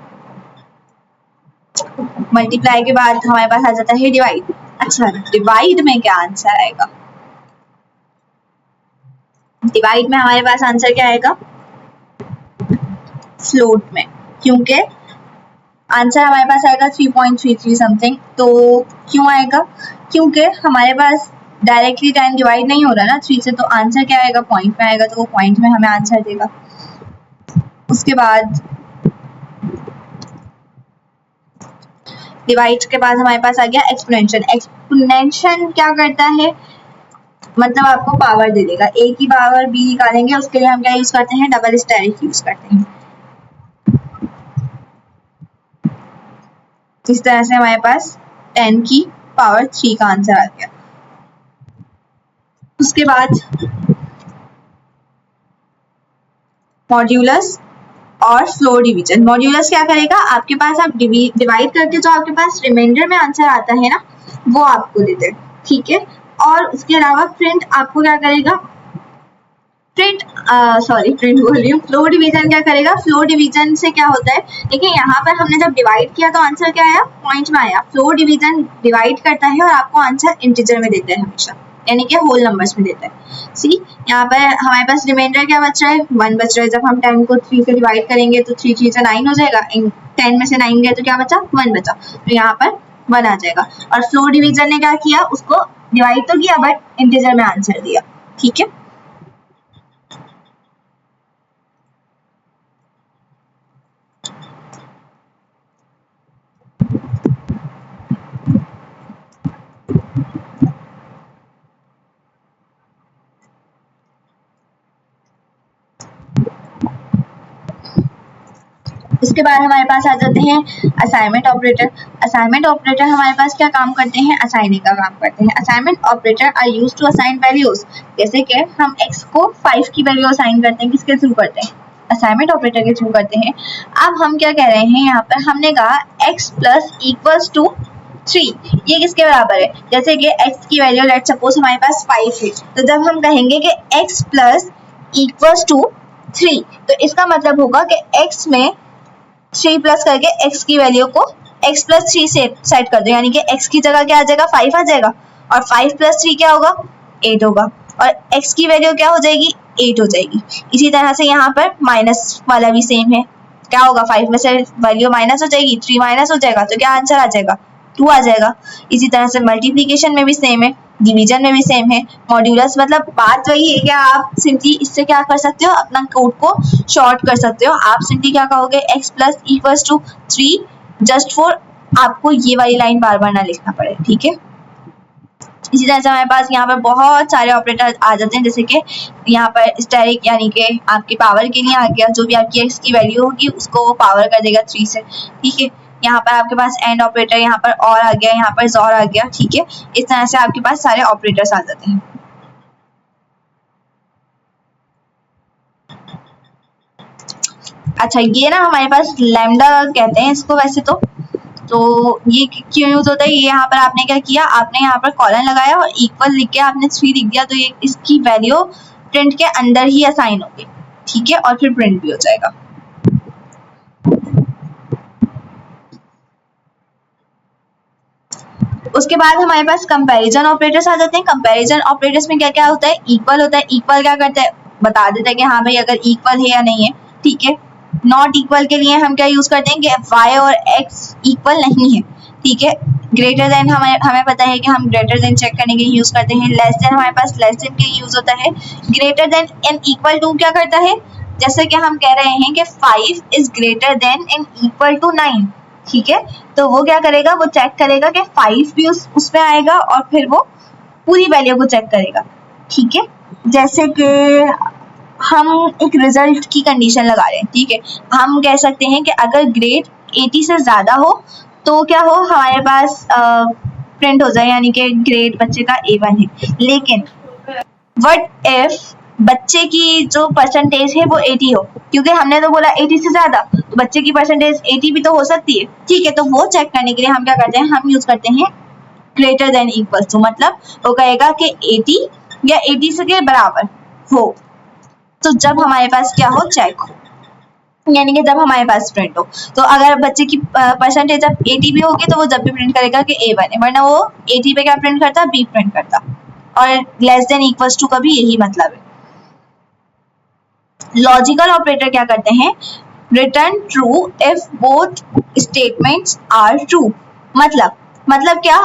मल्टीप्लाई के बाद हमारे पास आ जाता है डिवाइड। अच्छा, डिवाइड में क्या आंसर आएगा, डिवाइड में हमारे पास आंसर क्या आएगा, फ्लोट में, क्योंकि आंसर हमारे पास आएगा 3.33 समथिंग। तो क्यों आएगा, क्योंकि हमारे पास डायरेक्टली 10 डिवाइड नहीं हो रहा ना 3 से, तो आंसर क्या आएगा, पॉइंट में आएगा, तो वो पॉइंट में हमें आंसर देगा। उसके बाद डिवाइड के बाद हमारे पास आ गया एक्सपोनेंशियल। एक्सपोनेंशियल क्या करता है, मतलब आपको पावर दे देगा, a की पावर b निकालेंगे, उसके लिए हम क्या यूज करते हैं, डबल स्टेरिक यूज करते हैं। इस तरह से हमारे पास 10 की पावर 3 का आंसर आ गया। उसके बाद मॉड्यूलस और फ्लोर डिवीजन। मॉड्यूलस क्या करेगा, आपके पास आप डिवाइड करके जो आपके पास रिमाइंडर में आंसर आता है ना, वो आपको देते हैं, ठीक है। और उसके अलावा प्रिंट आपको क्या करेगा, प्रिंट बोल रही हूँ, फ्लोर डिवीजन क्या करेगा, फ्लोर डिवीजन से क्या होता है, देखिए यहाँ पर हमने जब डिवाइड किया तो आंसर क्या आया, पॉइंट में आया। फ्लोर डिवीजन डिवाइड करता है और आपको आंसर इंटीजर में देता है हमेशा, यानी कि होल नंबर्स में देता है। सी यहाँ पर हमारे पास रिमाइंडर क्या बच रहा है, 1 बच रहा है। जब हम 10 को 3 से डिवाइड करेंगे तो 3 3 से 9 हो जाएगा, 10 में से 9 गए तो क्या बचा, 1 बचा, तो यहाँ पर 1 आ जाएगा। और फ्लोर डिवीजन ने क्या किया, उसको डिवाइड तो किया बट इंटीजर में आंसर दिया, ठीक है। उसके बाद हमारे पास आ जाते हैं असाइनमेंट ऑपरेटर। असाइनमेंट ऑपरेटर हमारे पास क्या काम करते हैं, असाइनिंग का काम करते हैं। Assignment operator are use to assign values, जैसे कि हम x को 5 की वैल्यू असाइन करते हैं, किसके थ्रू करते हैं, असाइनमेंट ऑपरेटर के थ्रू करते हैं। अब हम क्या कह रहे हैं, यहाँ पर हमने कहा x प्लस इक्वल्स टू 3, ये किसके बराबर है, जैसे कि x की वैल्यू लेट सपोज हमारे पास 5 है, तो जब हम कहेंगे कि x प्लस इक्वल्स टू 3, तो इसका मतलब होगा कि x में 3 प्लस करके x की वैल्यू को x प्लस 3 से सेट कर दो, यानी कि x की जगह क्या आ जाएगा, 5 आ जाएगा, और 5 प्लस 3 क्या होगा, 8 होगा, और x की वैल्यू क्या हो जाएगी, 8 हो जाएगी। इसी तरह से यहाँ पर माइनस वाला भी सेम है, क्या होगा, 5 में से वैल्यू माइनस हो जाएगी, 3 माइनस हो जाएगा, तो क्या आंसर आ जाएगा, 2 आ जाएगा। इसी तरह से मल्टीप्लीकेशन में भी सेम है, डिवीजन में भी सेम है। मॉड्यूलस मतलब बात वही है कि आप सिंपली इससे क्या कर सकते हो, अपना कोड को शॉर्ट कर सकते हो। आप सिंपली क्या कहोगे, x plus equals to 3, just for आपको ये वाली लाइन बार बार ना लिखना पड़े, ठीक है। इसी तरह से हमारे पास यहाँ पर बहुत सारे ऑपरेटर आ जाते हैं, जैसे कि यहाँ पर स्टेरिक, यानी कि आपकी पावर के लिए आ गया, जो भी आपकी x की वैल्यू होगी उसको वो पावर कर देगा 3 से, ठीक है। यहाँ पर आपके पास एंड ऑपरेटर, यहाँ पर और आ गया, यहाँ पर जोर आ गया, ठीक है। इस तरह से आपके पास सारे ऑपरेटर्स आ जाते हैं। अच्छा, ये ना हमारे पास लैम्डा कहते हैं इसको वैसे तो ये क्यों यूज होता है, ये यहाँ पर आपने क्या किया, आपने यहाँ पर कॉलन लगाया और इक्वल लिख के आपने 3 लिख दिया, तो ये इसकी वैल्यू प्रिंट के अंदर ही असाइन होगी, ठीक है, और फिर प्रिंट भी हो जाएगा। उसके बाद हमारे पास कंपैरिजन ऑपरेटर्स आ जाते हैं। कंपैरिजन ऑपरेटर्स में क्या क्या होता है, इक्वल होता है। इक्वल क्या करता है, बता देता है कि हाँ भाई अगर इक्वल है या नहीं है, ठीक है। नॉट इक्वल के लिए हम क्या यूज करते हैं कि y और x इक्वल नहीं है, ठीक है। ग्रेटर देन हमें पता है कि हम ग्रेटर देन चेक करने के लिए यूज करते हैं। लेस देन हमारे पास लेस देन के लिए यूज होता है। Greater than and equal to क्या करता है, जैसे कि हम कह रहे हैं कि 5 is greater than and equal to 9, ठीक है, तो वो क्या करेगा, वो चेक करेगा कि 5 भी उसमें आएगा और फिर वो पूरी वैल्यू को चेक करेगा, ठीक है। जैसे कि हम एक रिजल्ट की कंडीशन लगा रहे हैं, ठीक है, हम कह सकते हैं कि अगर ग्रेड 80 से ज्यादा हो तो क्या हो, हमारे पास प्रिंट हो जाए, यानी कि ग्रेड बच्चे का A1 है। लेकिन व्हाट इफ बच्चे की जो परसेंटेज है वो 80 हो, क्योंकि हमने तो बोला 80 से ज्यादा, तो बच्चे की परसेंटेज 80 भी तो हो सकती है, ठीक है। तो वो चेक करने के लिए हम क्या करते हैं, हम यूज करते हैं ग्रेटर देन इक्वल टू, मतलब वो कहेगा कि 80 या 80 के बराबर हो, तो जब हमारे पास क्या हो, चेक हो, यानी कि जब हमारे पास प्रिंट हो। तो अगर बच्चे की परसेंटेज जब 80 भी होगी तो वो जब भी प्रिंट करेगा कि A1 है, वरना वो 80 पे क्या प्रिंट करता, B प्रिंट करता। और लेस देन इक्वल्स टू का भी यही मतलब है। लॉजिकल ऑपरेटर क्या करते हैं, return true if both statements are true. मतलब क्या,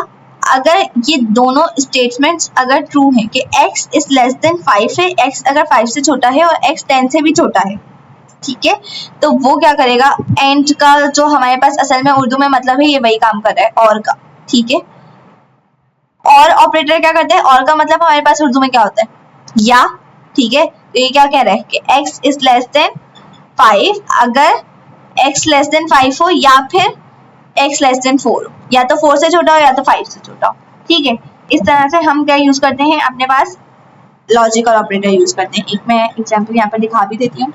अगर ये दोनों स्टेटमेंट्स अगर ट्रू हैं कि x इज लेस देन 5 है, x अगर 5 से छोटा है और x 10 से भी छोटा है, ठीक है, तो वो क्या करेगा, एंड का जो हमारे पास असल में उर्दू में मतलब है, ये वही काम कर रहा है, और का, ठीक है। और ऑपरेटर क्या करते हैं, और का मतलब हमारे पास उर्दू में क्या होता है, या, ठीक है। तो ये क्या कह रहा है कि x इज लेस देन 5 अगर x लेस देन 5 हो, या फिर x लेस देन 4 हो, या तो 4 से छोटा हो या तो 5 से छोटा हो, ठीक है। इस तरह से हम क्या यूज करते हैं, अपने पास लॉजिकल ऑपरेटर यूज करते हैं। एक मैं एग्जांपल यहाँ पर दिखा भी देती हूँ।